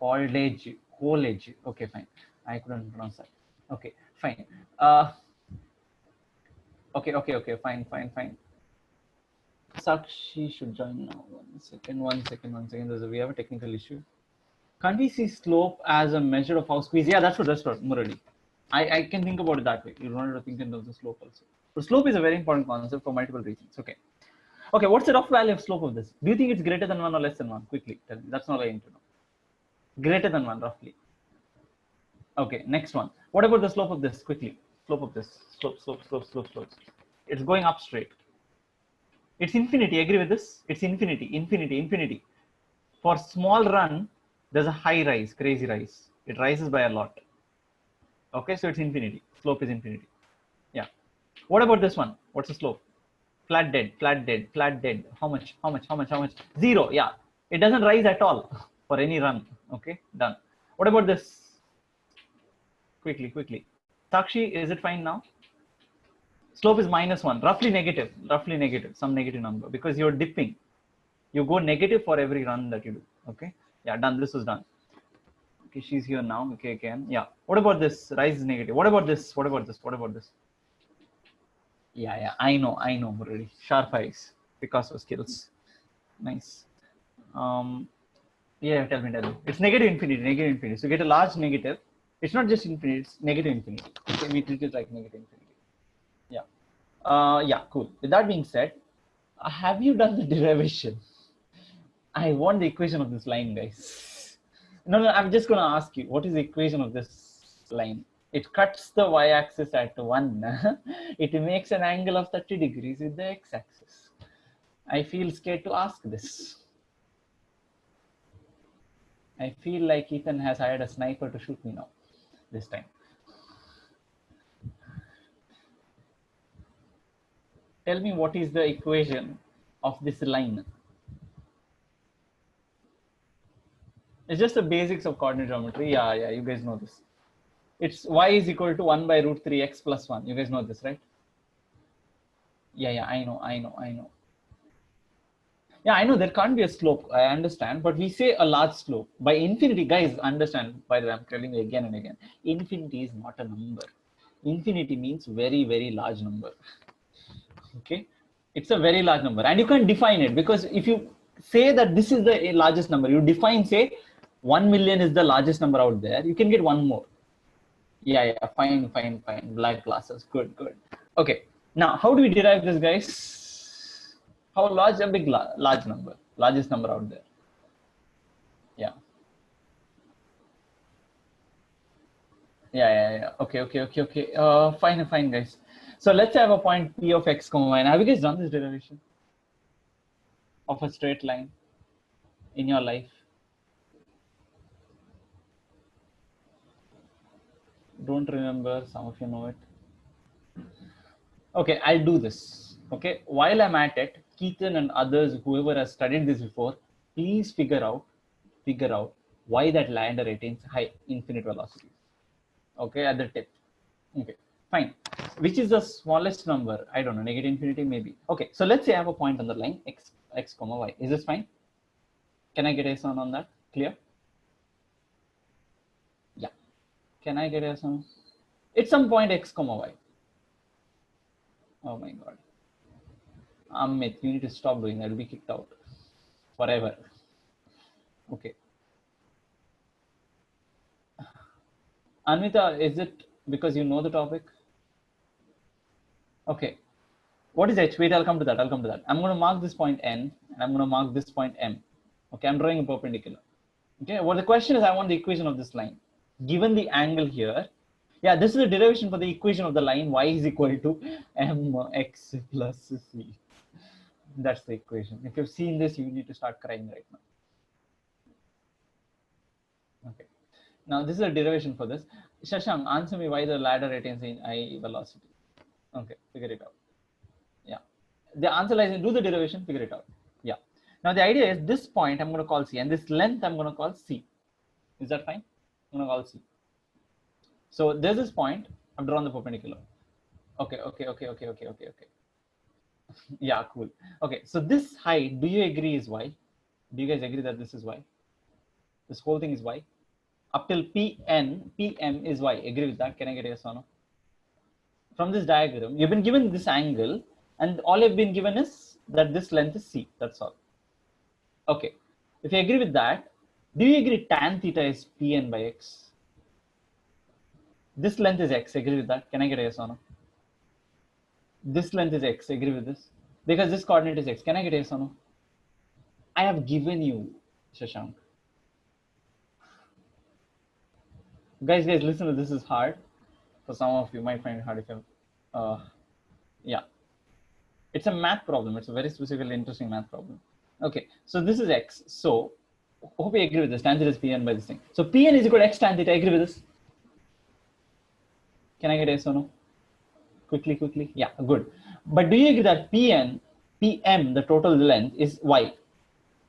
College. Okay, fine. I couldn't pronounce that. Okay, fine. Okay, fine. Sakshi should join now. One second. We have a technical issue. Can't we see slope as a measure of how squeeze? Yeah, that's what, Murali. I can think about it that way. You don't have to think in terms of slope also. But slope is a very important concept for multiple reasons. Okay, what's the rough value of slope of this? Do you think it's greater than 1 or less than 1? Quickly, tell me. That's not what I need to know. Greater than 1, roughly. Okay, next one. What about the slope of this? Quickly. Slope of this. Slope. It's going up straight. It's infinity. Agree with this? It's infinity. For small run, there's a high rise, crazy rise. It rises by a lot. Okay, so it's infinity. Slope is infinity. Yeah. What about this one? What's the slope? Flat dead. How much? 0. Yeah. It doesn't rise at all for any run. Okay, done. What about this? Quickly. Sakshi, is it fine now? Slope is -1, roughly negative, some negative number, because you're dipping. You go negative for every run that you do. Okay, yeah, done. This was done. Okay, she's here now. Okay, again, yeah. What about this? Rise is negative. What about this? Yeah, I know already. Sharp eyes, Picasso skills. Nice. Yeah, tell me. It's negative infinity. So you get a large negative. It's not just infinity, it's negative infinity. Okay, we treat it like negative infinity. Yeah. Yeah, cool. With that being said, have you done the derivation? I want the equation of this line, guys. No, I'm just going to ask you, what is the equation of this line? It cuts the y-axis at 1. It makes an angle of 30 degrees with the x-axis. I feel scared to ask this. I feel like Ethan has hired a sniper to shoot me now, this time. Tell me, what is the equation of this line? It's just the basics of coordinate geometry. Yeah, you guys know this. It's y is equal to 1 by √3x plus 1. You guys know this, right? Yeah, I know. Yeah, I know there can't be a slope. I understand, but we say a large slope. By infinity, guys, understand, by the way, I'm telling you again and again. Infinity is not a number. Infinity means very, very large number. Okay? It's a very large number. And you can't define it, because if you say that this is the largest number, you define, say, 1 million is the largest number out there, you can get one more. Yeah, fine. Black glasses. Good. Okay. Now, how do we derive this, guys? How large? A big, large number. Largest number out there. Yeah. Yeah. Okay. Fine, guys. So let's have a point P of x, y. Have you guys done this derivation of a straight line in your life? Don't remember. Some of you know it. Okay, I'll do this. Okay, while I'm at it, Keaton and others, whoever has studied this before, please figure out why that liner attains high infinite velocity. Okay, at the tip. Okay, fine. Which is the smallest number? I don't know, negative infinity maybe. Okay, so let's say I have a point on the line x, y. Is this fine? Can I get a son on that? Clear? Yeah. Can I get a son? It's some point x, y. Oh my God. Amit, you need to stop doing that. You'll be kicked out forever. Okay. Anvita, is it because you know the topic? Okay. What is h? Wait, I'll come to that. I'm going to mark this point n, and I'm going to mark this point m. Okay, I'm drawing a perpendicular. Okay, well, the question is, I want the equation of this line. Given the angle here, yeah, this is the derivation for the equation of the line y is equal to mx plus c. That's the equation. If you've seen this, you need to start crying right now. Okay. Now, this is a derivation for this. Shashank, answer me why the ladder attains high velocity. Okay, figure it out. Yeah. The answer lies in, do the derivation, figure it out. Yeah. Now, the idea is this point I'm going to call C, and this length I'm going to call C. Is that fine? I'm going to call C. So, there's this point. I've drawn the perpendicular. Okay. Yeah, cool. Okay, so this height, do you agree is y? Do you guys agree that this is y? This whole thing is y. Up till PM is y. Agree with that? Can I get a yes or no? From this diagram, you've been given this angle, and all you've been given is that this length is c. That's all. Okay. If you agree with that, do you agree tan theta is Pn by x? This length is x. Agree with that? Can I get a yes or no? This length is x. Agree with this? Because this coordinate is x. Can I get a yes or no? I have given you, Shashank. Guys, listen to this. This is hard. For some of you might find it hard if you yeah. It's a math problem. It's a very specifically interesting math problem. Okay, so this is x. So hope you agree with this. Tan theta is Pn by this thing. So Pn is equal to x tan theta. Agree with this? Can I get a yes or no? Quickly. Yeah, good. But do you agree that PM, the total length is y?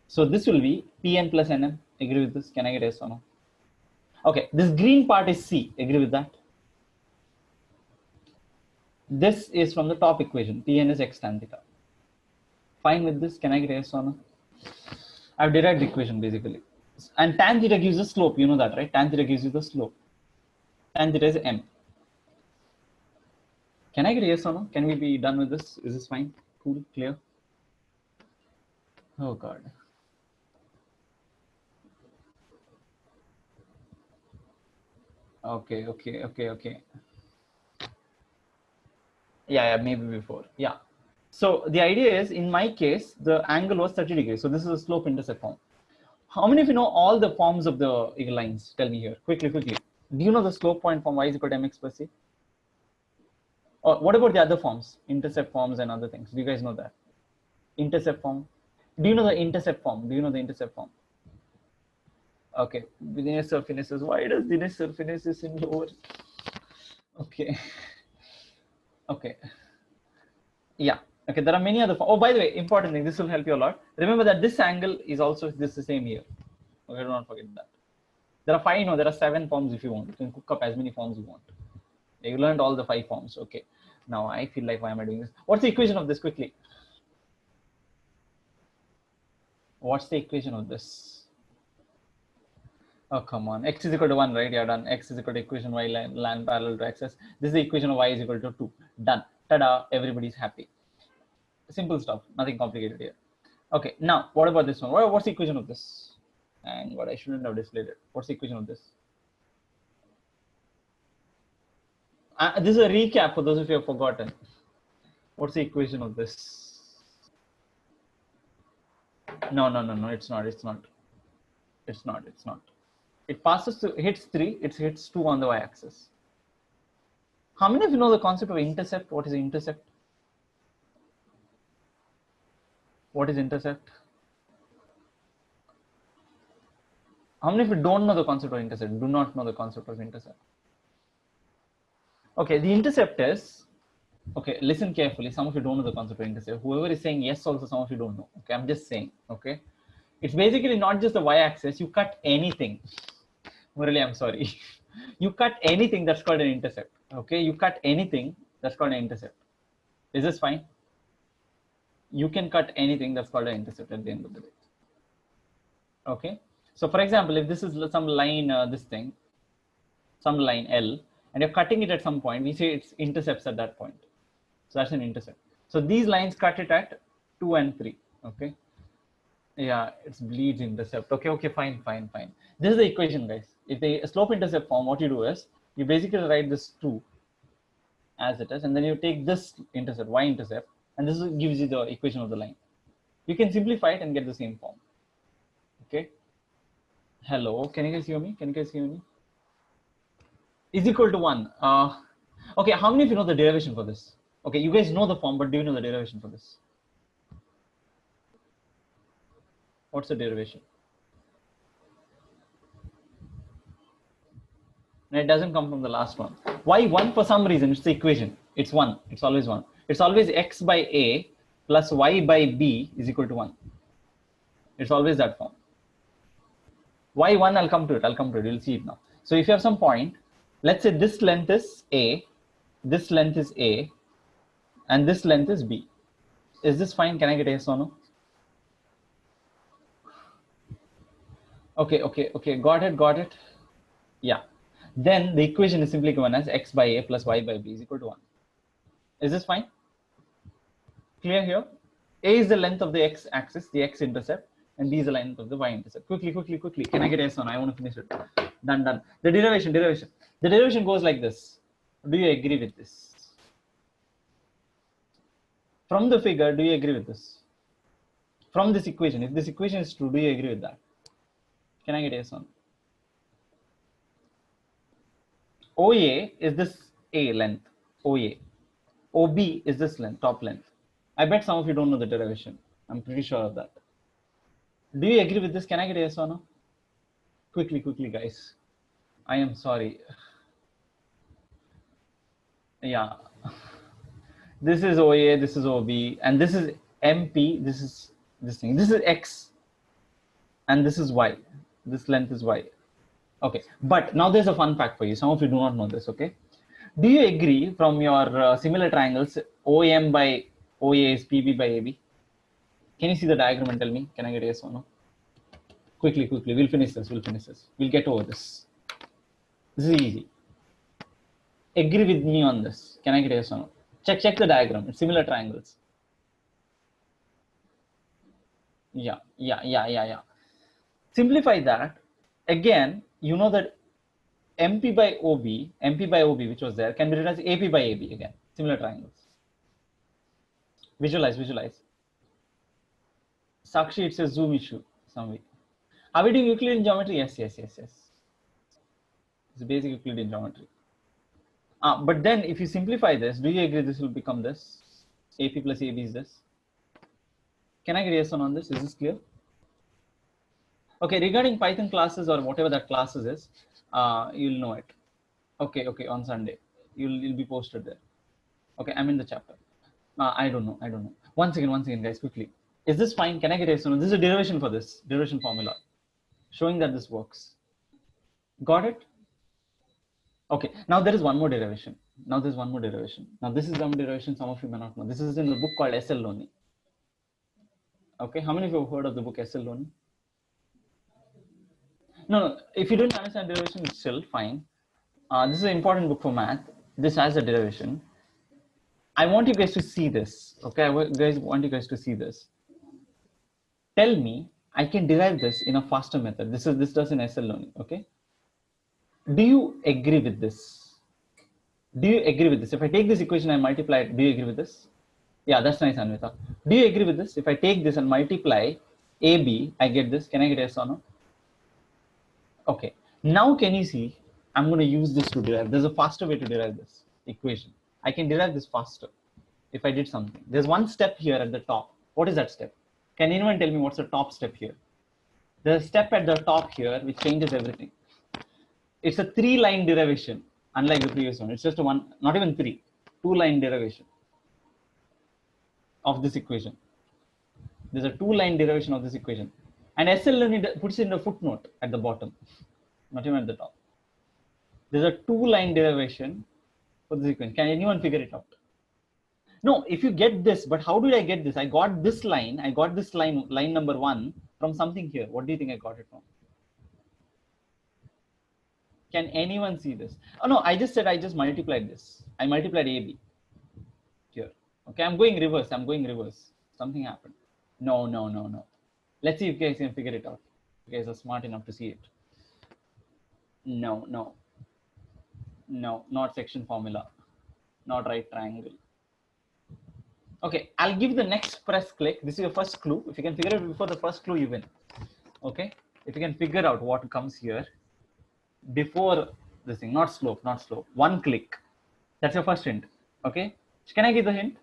So this will be Pn plus Nm. Agree with this? Can I get a yes or no? Okay, this green part is C. Agree with that? This is from the top equation. Pn is x tan theta. Fine with this? Can I get a yes or no? I've derived the equation basically. And tan theta gives the slope. You know that, right? Tan theta gives you the slope. Tan theta is m. Can I get a yes or no? Can we be done with this? Is this fine? Cool? Clear? Oh God. Okay. Yeah, maybe before. Yeah. So the idea is, in my case, the angle was 30 degrees. So this is a slope intercept form. How many of you know all the forms of the lines? Tell me here. Quickly. Do you know the slope point form y is equal to mx plus c? Or what about the other forms? Intercept forms and other things. Do you guys know that? Intercept form. Do you know the intercept form? Okay. Dinesh sir finishes. Why does Dinesh sir finishes in lower? Okay. Yeah. Okay. There are many other forms. Oh, by the way, important thing. This will help you a lot. Remember that this angle is also the same here. Okay, do not forget that. There are 7 forms if you want. You can cook up as many forms you want. You learned all the 5 forms. Okay. Now I feel like, why am I doing this? What's the equation of this? Quickly. What's the equation of this? Oh, come on. X is equal to 1, right? Yeah, done. X is equal to equation y line parallel to axis. This is the equation of y is equal to 2. Done. Tada. Everybody's happy. Simple stuff. Nothing complicated here. Okay. Now, what about this one? What's the equation of this? And what I shouldn't have displayed it. What's the equation of this? This is a recap for those of you who have forgotten. What's the equation of this? No. It's not. It passes to hits 3. It hits 2 on the y-axis. How many of you know the concept of intercept? What is intercept? What is intercept? How many of you don't know the concept of intercept? Do not know the concept of intercept? Okay, the intercept is, okay, listen carefully. Some of you don't know the concept of intercept. Whoever is saying yes also, some of you don't know. Okay, I'm just saying, okay. It's basically not just the y-axis. You cut anything. Murali, I'm sorry. You cut anything, that's called an intercept. Okay, you cut anything, that's called an intercept. Is this fine? You can cut anything, that's called an intercept at the end of the day. Okay. So for example, if this is some line, some line L, and you're cutting it at some point, we say it's intercepts at that point. So that's an intercept. So these lines cut it at 2 and 3. Okay. Yeah, it's bleeds intercept. Okay, fine. This is the equation, guys. If the slope intercept form, what you do is you basically write this 2 as it is, and then you take this intercept, y intercept, and this gives you the equation of the line. You can simplify it and get the same form. Okay. Hello, can you guys hear me? Is equal to 1. Okay, how many of you know the derivation for this? Okay, you guys know the form, but do you know the derivation for this? What's the derivation? And it doesn't come from the last one. Why 1? For some reason, it's the equation. It's 1. It's always 1. It's always x by a plus y by b is equal to 1. It's always that form. Why 1? I'll come to it. You'll see it now. So if you have some point, let's say this length is a, this length is a, and this length is b. Is this fine? Can I get a yes or no? Okay. Got it. Yeah. Then the equation is simply given as x by a plus y by b is equal to 1. Is this fine? Clear here? A is the length of the x-axis, the x-intercept, and b is the length of the y-intercept. Quickly. Can I get yes or no? I want to finish it. Done. The derivation. The derivation goes like this. Do you agree with this? From the figure, do you agree with this? From this equation, if this equation is true, do you agree with that? Can I get yes or no? OA is this A length, OA. OB is this length, top length. I bet some of you don't know the derivation. I'm pretty sure of that. Do you agree with this? Can I get a yes or no? Quickly, guys. I am sorry. Yeah. This is OA, this is OB, and this is MP, this is this thing. This is X, and this is Y. This length is Y. Okay, but now there's a fun fact for you. Some of you do not know this, okay? Do you agree from your similar triangles, OM by OA is PB by AB? Can you see the diagram and tell me? Can I get a yes or no? Quickly. We'll finish this. We'll get over this. This is easy. Agree with me on this. Can I get a yes or no? Check the diagram. It's similar triangles. Yeah. Simplify that. Again, you know that MP by OB, which was there, can be written as AP by AB again. Similar triangles. Visualize. Sakshi, it's a Zoom issue. Some way. Are we doing Euclidean geometry? Yes. It's basic Euclidean geometry. But then if you simplify this, do you agree this will become this? AP plus AB is this. Can I get a yes or no on this? Is this clear? Okay, regarding Python classes or whatever that classes is, you'll know it. Okay, on Sunday. You'll be posted there. Okay, I'm in the chapter. I don't know. Once again, guys, quickly. Is this fine? Can I get a yes or no? This is a derivation for this, derivation formula, showing that this works. Got it? Okay, now there is one more derivation. Now this is some derivation some of you may not know. This is in the book called SL Loney. Okay, how many of you have heard of the book SL Loney? No, if you don't understand derivation, it's still fine. This is an important book for math. This has a derivation. I want you guys to see this. Okay, I want you guys to see this. Tell me, I can derive this in a faster method. This does in SL Loney. Okay. Do you agree with this? If I take this equation and multiply it, do you agree with this? Yeah, that's nice, Anvita. Do you agree with this? If I take this and multiply AB, I get this. Can I get yes or no? Okay. Now can you see? I'm going to use this to derive. There's a faster way to derive this equation. I can derive this faster if I did something. There's one step here at the top. What is that step? Can anyone tell me what's the top step here? There's a step at the top here which changes everything. It's a 3-line derivation, unlike the previous one. It's just a one, not even 3, 2-line derivation of this equation. There's a 2-line derivation of this equation. And SL Loney puts it in the footnote at the bottom, not even at the top. There's a 2-line derivation for this equation. Can anyone figure it out? No, if you get this, but how did I get this? I got this line, line number 1 from something here. What do you think I got it from? Can anyone see this? Oh no, I just multiplied this. I multiplied AB here. Okay, I'm going reverse. Something happened. No. Let's see if you guys can figure it out. You guys are smart enough to see it. No, not section formula, not right triangle. Okay, I'll give the next press click. This is your first clue. If you can figure it before the first clue, you win. Okay, if you can figure out what comes here before this thing, not slope. One click. That's your first hint. Okay, can I give the hint,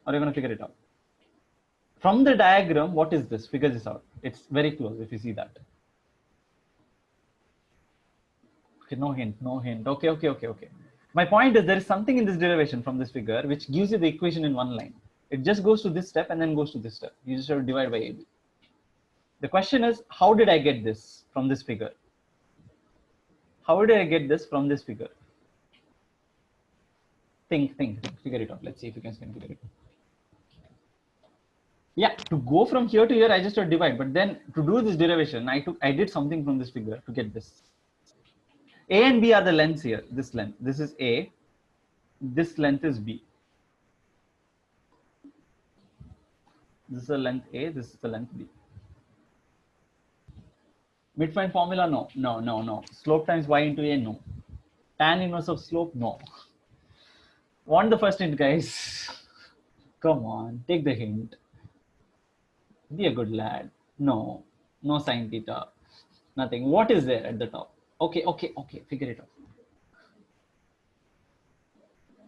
or are you gonna figure it out? From the diagram, what is this? Figure this out. It's very close if you see that. Okay, no hint. Okay. My point is there is something in this derivation from this figure which gives you the equation in one line. It just goes to this step and then goes to this step. You just have to divide by AB. The question is, how did I get this from this figure? Think, figure it out. Let's see if you guys can figure it out. Yeah, to go from here to here, I just had divide. But then to do this derivation, I did something from this figure to get this. A and B are the lengths here. This length, this is A. This length is B. This is the length A. This is the length B. Midpoint formula, no. Slope times y into A, no. Tan inverse of slope, no. Want the first hint, guys? Come on, take the hint. Be a good lad. No sine theta. Nothing. What is there at the top? Okay. Figure it out.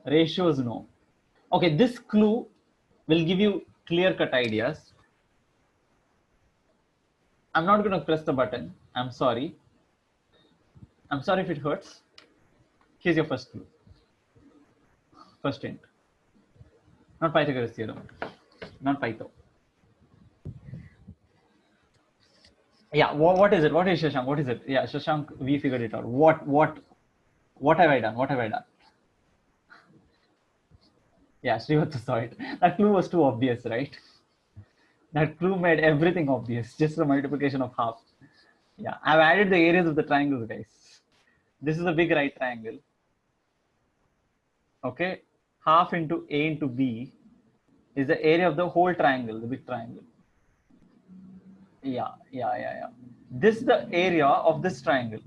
Ratios, no. Okay, this clue will give you clear-cut ideas. I'm not going to press the button. I'm sorry. I'm sorry if it hurts. Here's your first clue. First hint. Not Pythagoras theorem. Not Python. Yeah, what is it? What is Shashank? What is it? Yeah, Shashank, we figured it out. What have I done? What have I done? Yeah, Srivatsa saw it. That clue was too obvious, right? That clue made everything obvious. Just the multiplication of half. Yeah, I've added the areas of the triangles, guys. This is a big right triangle. Okay, half into A into B is the area of the whole triangle, the big triangle. Yeah. This is the area of this triangle.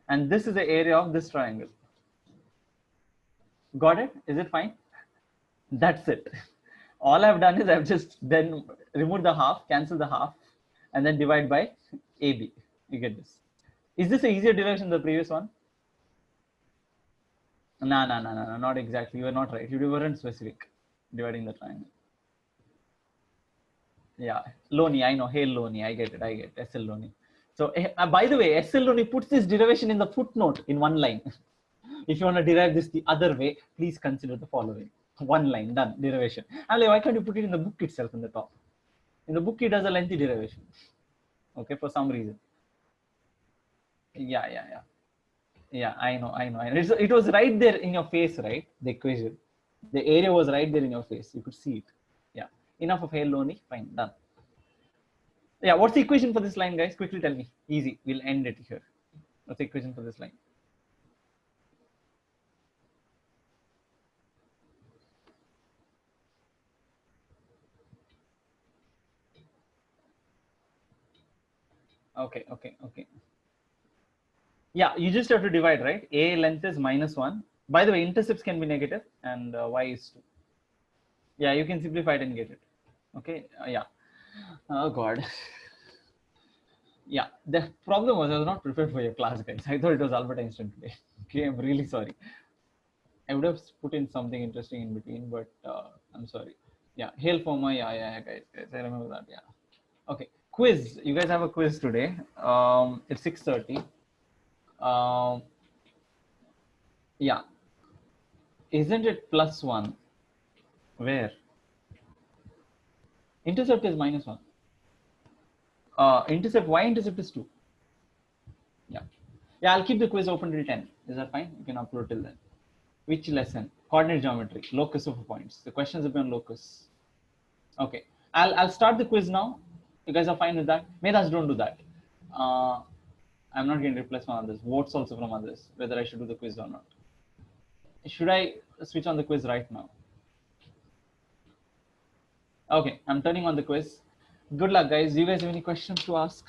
And this is the area of this triangle. Got it? Is it fine? That's it. All I've done is I've just then removed the half, cancel the half, and then divide by AB. You get this. Is this an easier derivation than the previous one? No, not exactly. You were not right. You weren't specific dividing the triangle. Yeah, Loni, I know. Hail Loni, I get it. SL Loni. So, by the way, SL Loni puts this derivation in the footnote in one line. If you want to derive this the other way, please consider the following. One line, done, derivation. I'm like, why can't you put it in the book itself in the top? In the book, it does a lengthy derivation. Okay, for some reason. Yeah. I know. It was right there in your face, right? The equation. The area was right there in your face. You could see it. Yeah. Enough of Hail Loni. Fine, done. Yeah, what's the equation for this line, guys? Quickly tell me. Easy. We'll end it here. What's the equation for this line? Okay. Yeah, you just have to divide, right? A length is -1. By the way, intercepts can be negative and y is 2. Yeah, you can simplify it and get it. Okay, yeah. Oh God. Yeah, the problem was I was not prepared for your class, guys. I thought it was Albert Einstein today. Okay, I'm really sorry. I would have put in something interesting in between, but I'm sorry. Yeah, hail Forma. Yeah, guys. I remember that. Yeah. Okay, quiz. You guys have a quiz today. It's 6:30. Yeah. Isn't it +1? Where? Intercept is -1. Intercept, y-intercept is 2. Yeah, I'll keep the quiz open till 10. Is that fine? You can upload till then. Which lesson? Coordinate geometry, locus of points. The questions will be on locus. Okay, I'll start the quiz now. You guys are fine with that? Medas, don't do that. I'm not getting replies from others. Votes also from others, whether I should do the quiz or not. Should I switch on the quiz right now? Okay, I'm turning on the quiz. Good luck, guys. Do you guys have any questions to ask?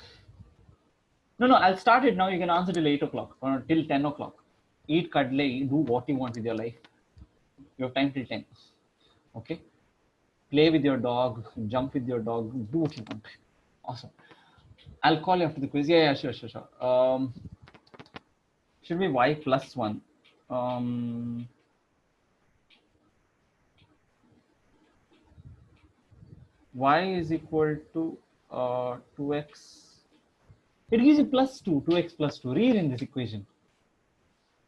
No, I'll start it now. You can answer till 8 o'clock or till 10 o'clock. Eat kadle, do what you want with your life. You have time till 10. Okay? Play with your dog, jump with your dog, do what you want. Awesome. I'll call you after the quiz. Yeah, sure. Should be y +1. Y is equal to 2x. It gives you +2, 2x +2. Rearrange this equation.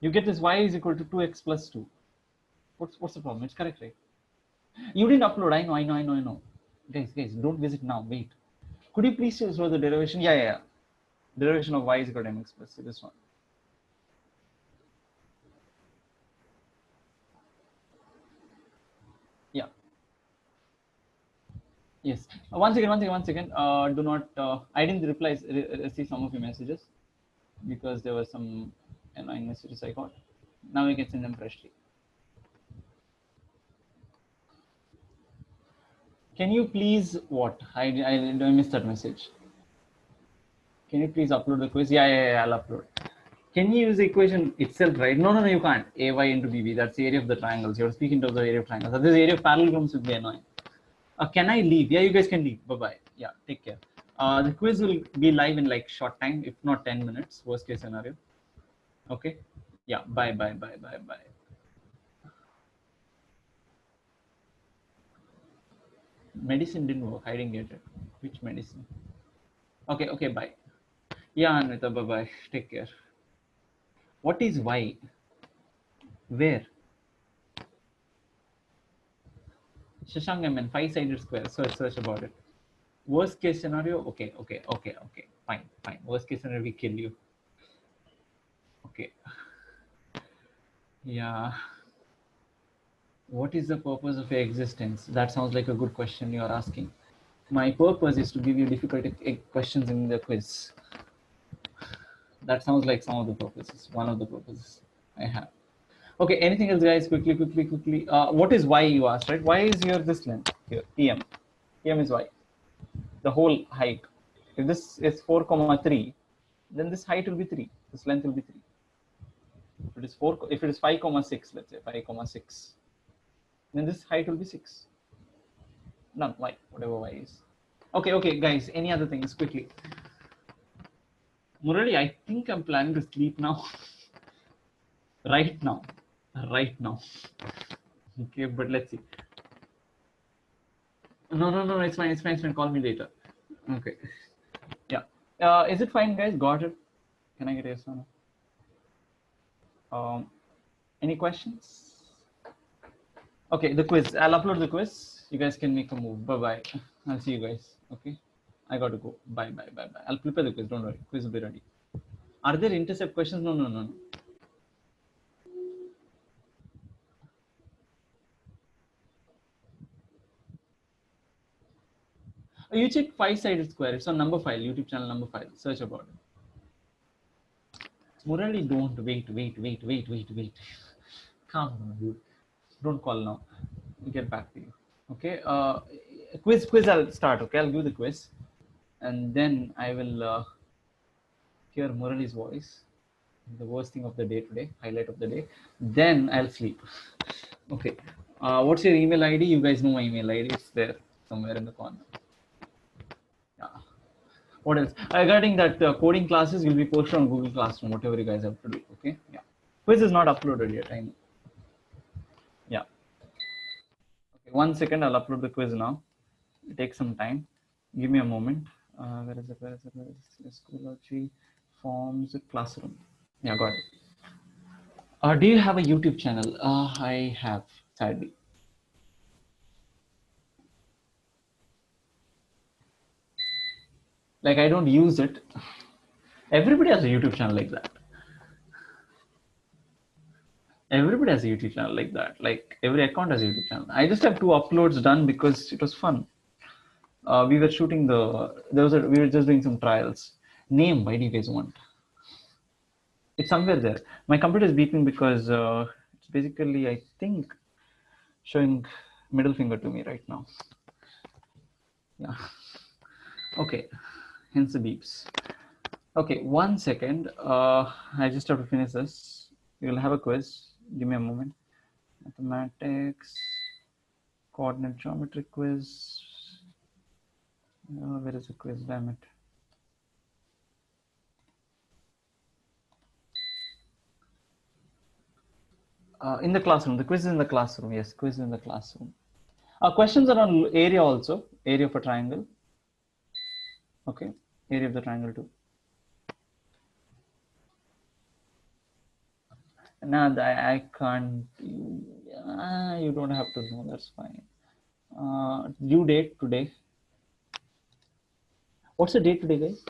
You get this y is equal to 2x +2. What's the problem? It's correct, right? You didn't upload. I know. Guys, don't visit now. Wait. Could you please show the derivation? Yeah. Derivation of y is equal to mx plus c. This one. Yeah. Yes. One second. Do not. I didn't reply. See some of your messages because there were some annoying messages I got. Now you can send them freshly. Can you please what? I missed that message. Can you please upload the quiz? Yeah, I'll upload. Can you use the equation itself, right? No, you can't. AY into BB. That's the area of the triangles. You have to speak in terms of area of triangles. So this area of parallelograms would be annoying. Can I leave? Yeah, you guys can leave. Bye-bye. Yeah, take care. The quiz will be live in like short time, if not 10 minutes, worst case scenario. Okay. Yeah, bye. Medicine didn't work. I didn't get it. Which medicine? Okay, bye. Yeah, Anvita, bye-bye. Take care. What is Y? Where? Shashank, I mean, 5-sided square. Search about it. Worst case scenario. Okay. Fine. Worst case scenario, we kill you. Okay. Yeah. What is the purpose of your existence? That sounds like a good question you are asking. My purpose is to give you difficult questions in the quiz. That sounds like some of the purposes. One of the purposes I have. Okay, anything else, guys? Quickly. What is Y, you asked, right? Y is your this length here, TM. TM is Y. The whole height. If this is 4,3, then this height will be 3. This length will be 3. If it is 4, if it is 5,6, let's say 5,6, then this height will be 6. None, Y, whatever Y is. Okay, guys, any other things quickly? Murali, I think I'm planning to sleep now. right now. Okay, but let's see. No, it's fine. Call me later. Okay. Yeah. Is it fine, guys? Got it? Can I get a yes or no? Any questions? Okay, the quiz. I'll upload the quiz. You guys can make a move. Bye-bye. I'll see you guys. Okay. I got to go. Bye. I'll prepare the quiz. Don't worry. Quiz will be ready. Are there intercept questions? No. You check 5-sided square. It's on number file. YouTube channel number file. Search about it. Murali, don't wait. Come on, dude. Don't call now. I'll get back to you. Okay. Quiz. I'll start. Okay. I'll give the quiz, and then I will hear Murali's voice. The worst thing of the day today. Highlight of the day. Then I'll sleep. Okay. What's your email ID? You guys know my email ID. It's there somewhere in the corner. Yeah. What else? Regarding that coding classes will be posted on Google Classroom. Whatever you guys have to do. Okay. Yeah. Quiz is not uploaded yet. I know. Yeah. Okay, 1 second. I'll upload the quiz now. It takes some time. Give me a moment. Where is it? Schoology, forms, classroom. Yeah, got it. Do you have a YouTube channel? I have, sadly. Like, I don't use it. Everybody has a YouTube channel like that. Everybody has a YouTube channel like that. Like, every account has a YouTube channel. I just have 2 uploads done because it was fun. We were shooting we were just doing some trials. Name, why do you guys want? It's somewhere there. My computer is beeping because it's basically, I think, showing middle finger to me right now. Yeah. Okay. Hence the beeps. Okay, 1 second. I just have to finish this. We will have a quiz. Give me a moment. Mathematics, coordinate geometry quiz. Where is the quiz? Damn it. In the classroom. The quiz is in the classroom. Yes, quiz in the classroom. Questions are on area also. Area of a triangle. Okay. Area of the triangle too. No, I can't. You don't have to know. That's fine. Due date today. What's the date today, guys?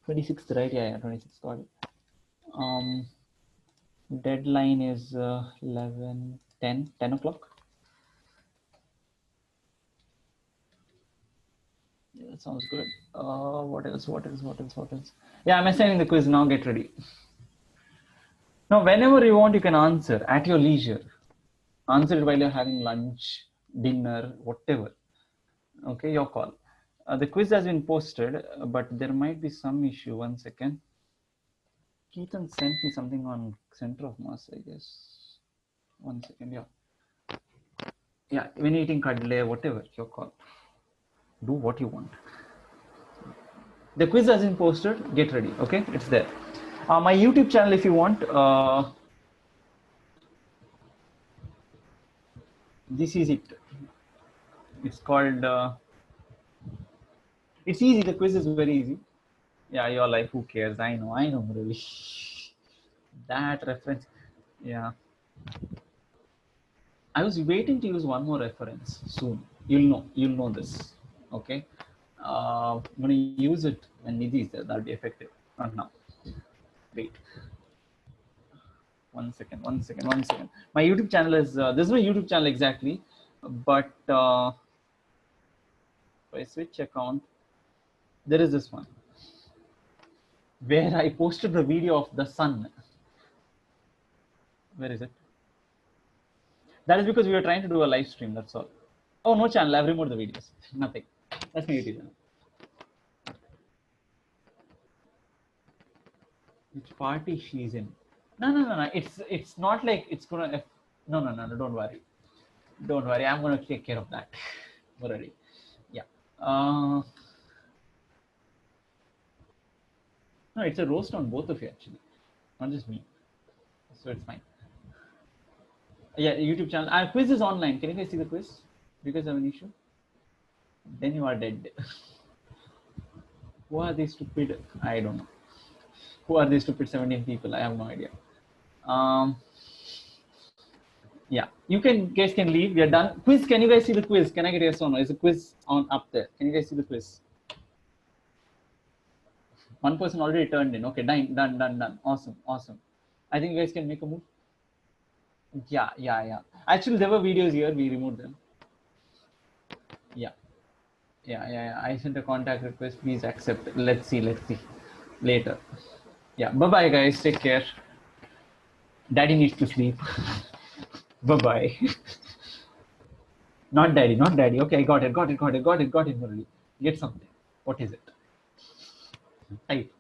26th, right? Yeah, 26th. Got it. Deadline is 10 o'clock. That sounds good. What else? What else? What else? What else? Yeah, I'm assigning the quiz now. Get ready. Now, whenever you want, you can answer at your leisure. Answer it while you're having lunch, dinner, whatever. Okay, your call. The quiz has been posted, but there might be some issue. 1 second. Keaton sent me something on center of mass, I guess. 1 second, yeah. Yeah, when eating kadle, whatever, your call. Do what you want. The quiz has been posted. Get ready, okay? It's there. My YouTube channel, if you want, this is it. It's called, it's easy. The quiz is very easy. Yeah, you're like, who cares? I know, really. That reference, yeah. I was waiting to use one more reference soon. You'll know this, okay? I'm gonna use it when Nidhi is there. That'll be effective. Not now. Wait. 1 second. My YouTube channel is, this is my YouTube channel exactly, but if I switch account, there is this one where I posted the video of the sun. Where is it? That is because we were trying to do a live stream, that's all. Oh, no channel, I've removed the videos. Nothing. That's my YouTube channel. Which party she's in? No. It's not like it's gonna. No. Don't worry. Don't worry. I'm gonna take care of that already. Yeah. No, it's a roast on both of you actually, not just me. So it's fine. Yeah, YouTube channel. Quiz is online. Can you guys see the quiz? Do you guys have an issue? Then you are dead. Who are these stupid? I don't know. Who are these stupid 17 people? I have no idea. Yeah, guys can leave. We are done. Quiz, can you guys see the quiz? Can I get a yes or no? Is the quiz on up there? Can you guys see the quiz? One person already turned in. Okay, done. Awesome. I think you guys can make a move. Yeah. Actually, there were videos here. We removed them. Yeah. I sent a contact request. Please accept. Let's see. Later. Yeah. Bye-bye, guys. Take care. Daddy needs to sleep. Bye-bye. Not daddy. Okay, I got it. Already. Get something. What is it? Type.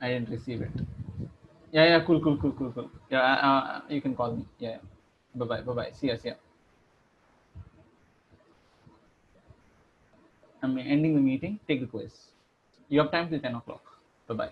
I didn't receive it. Yeah, cool. Yeah, you can call me. Yeah. Bye-bye. See ya. I'm ending the meeting. Take the quiz. You have time till 10 o'clock. Bye-bye.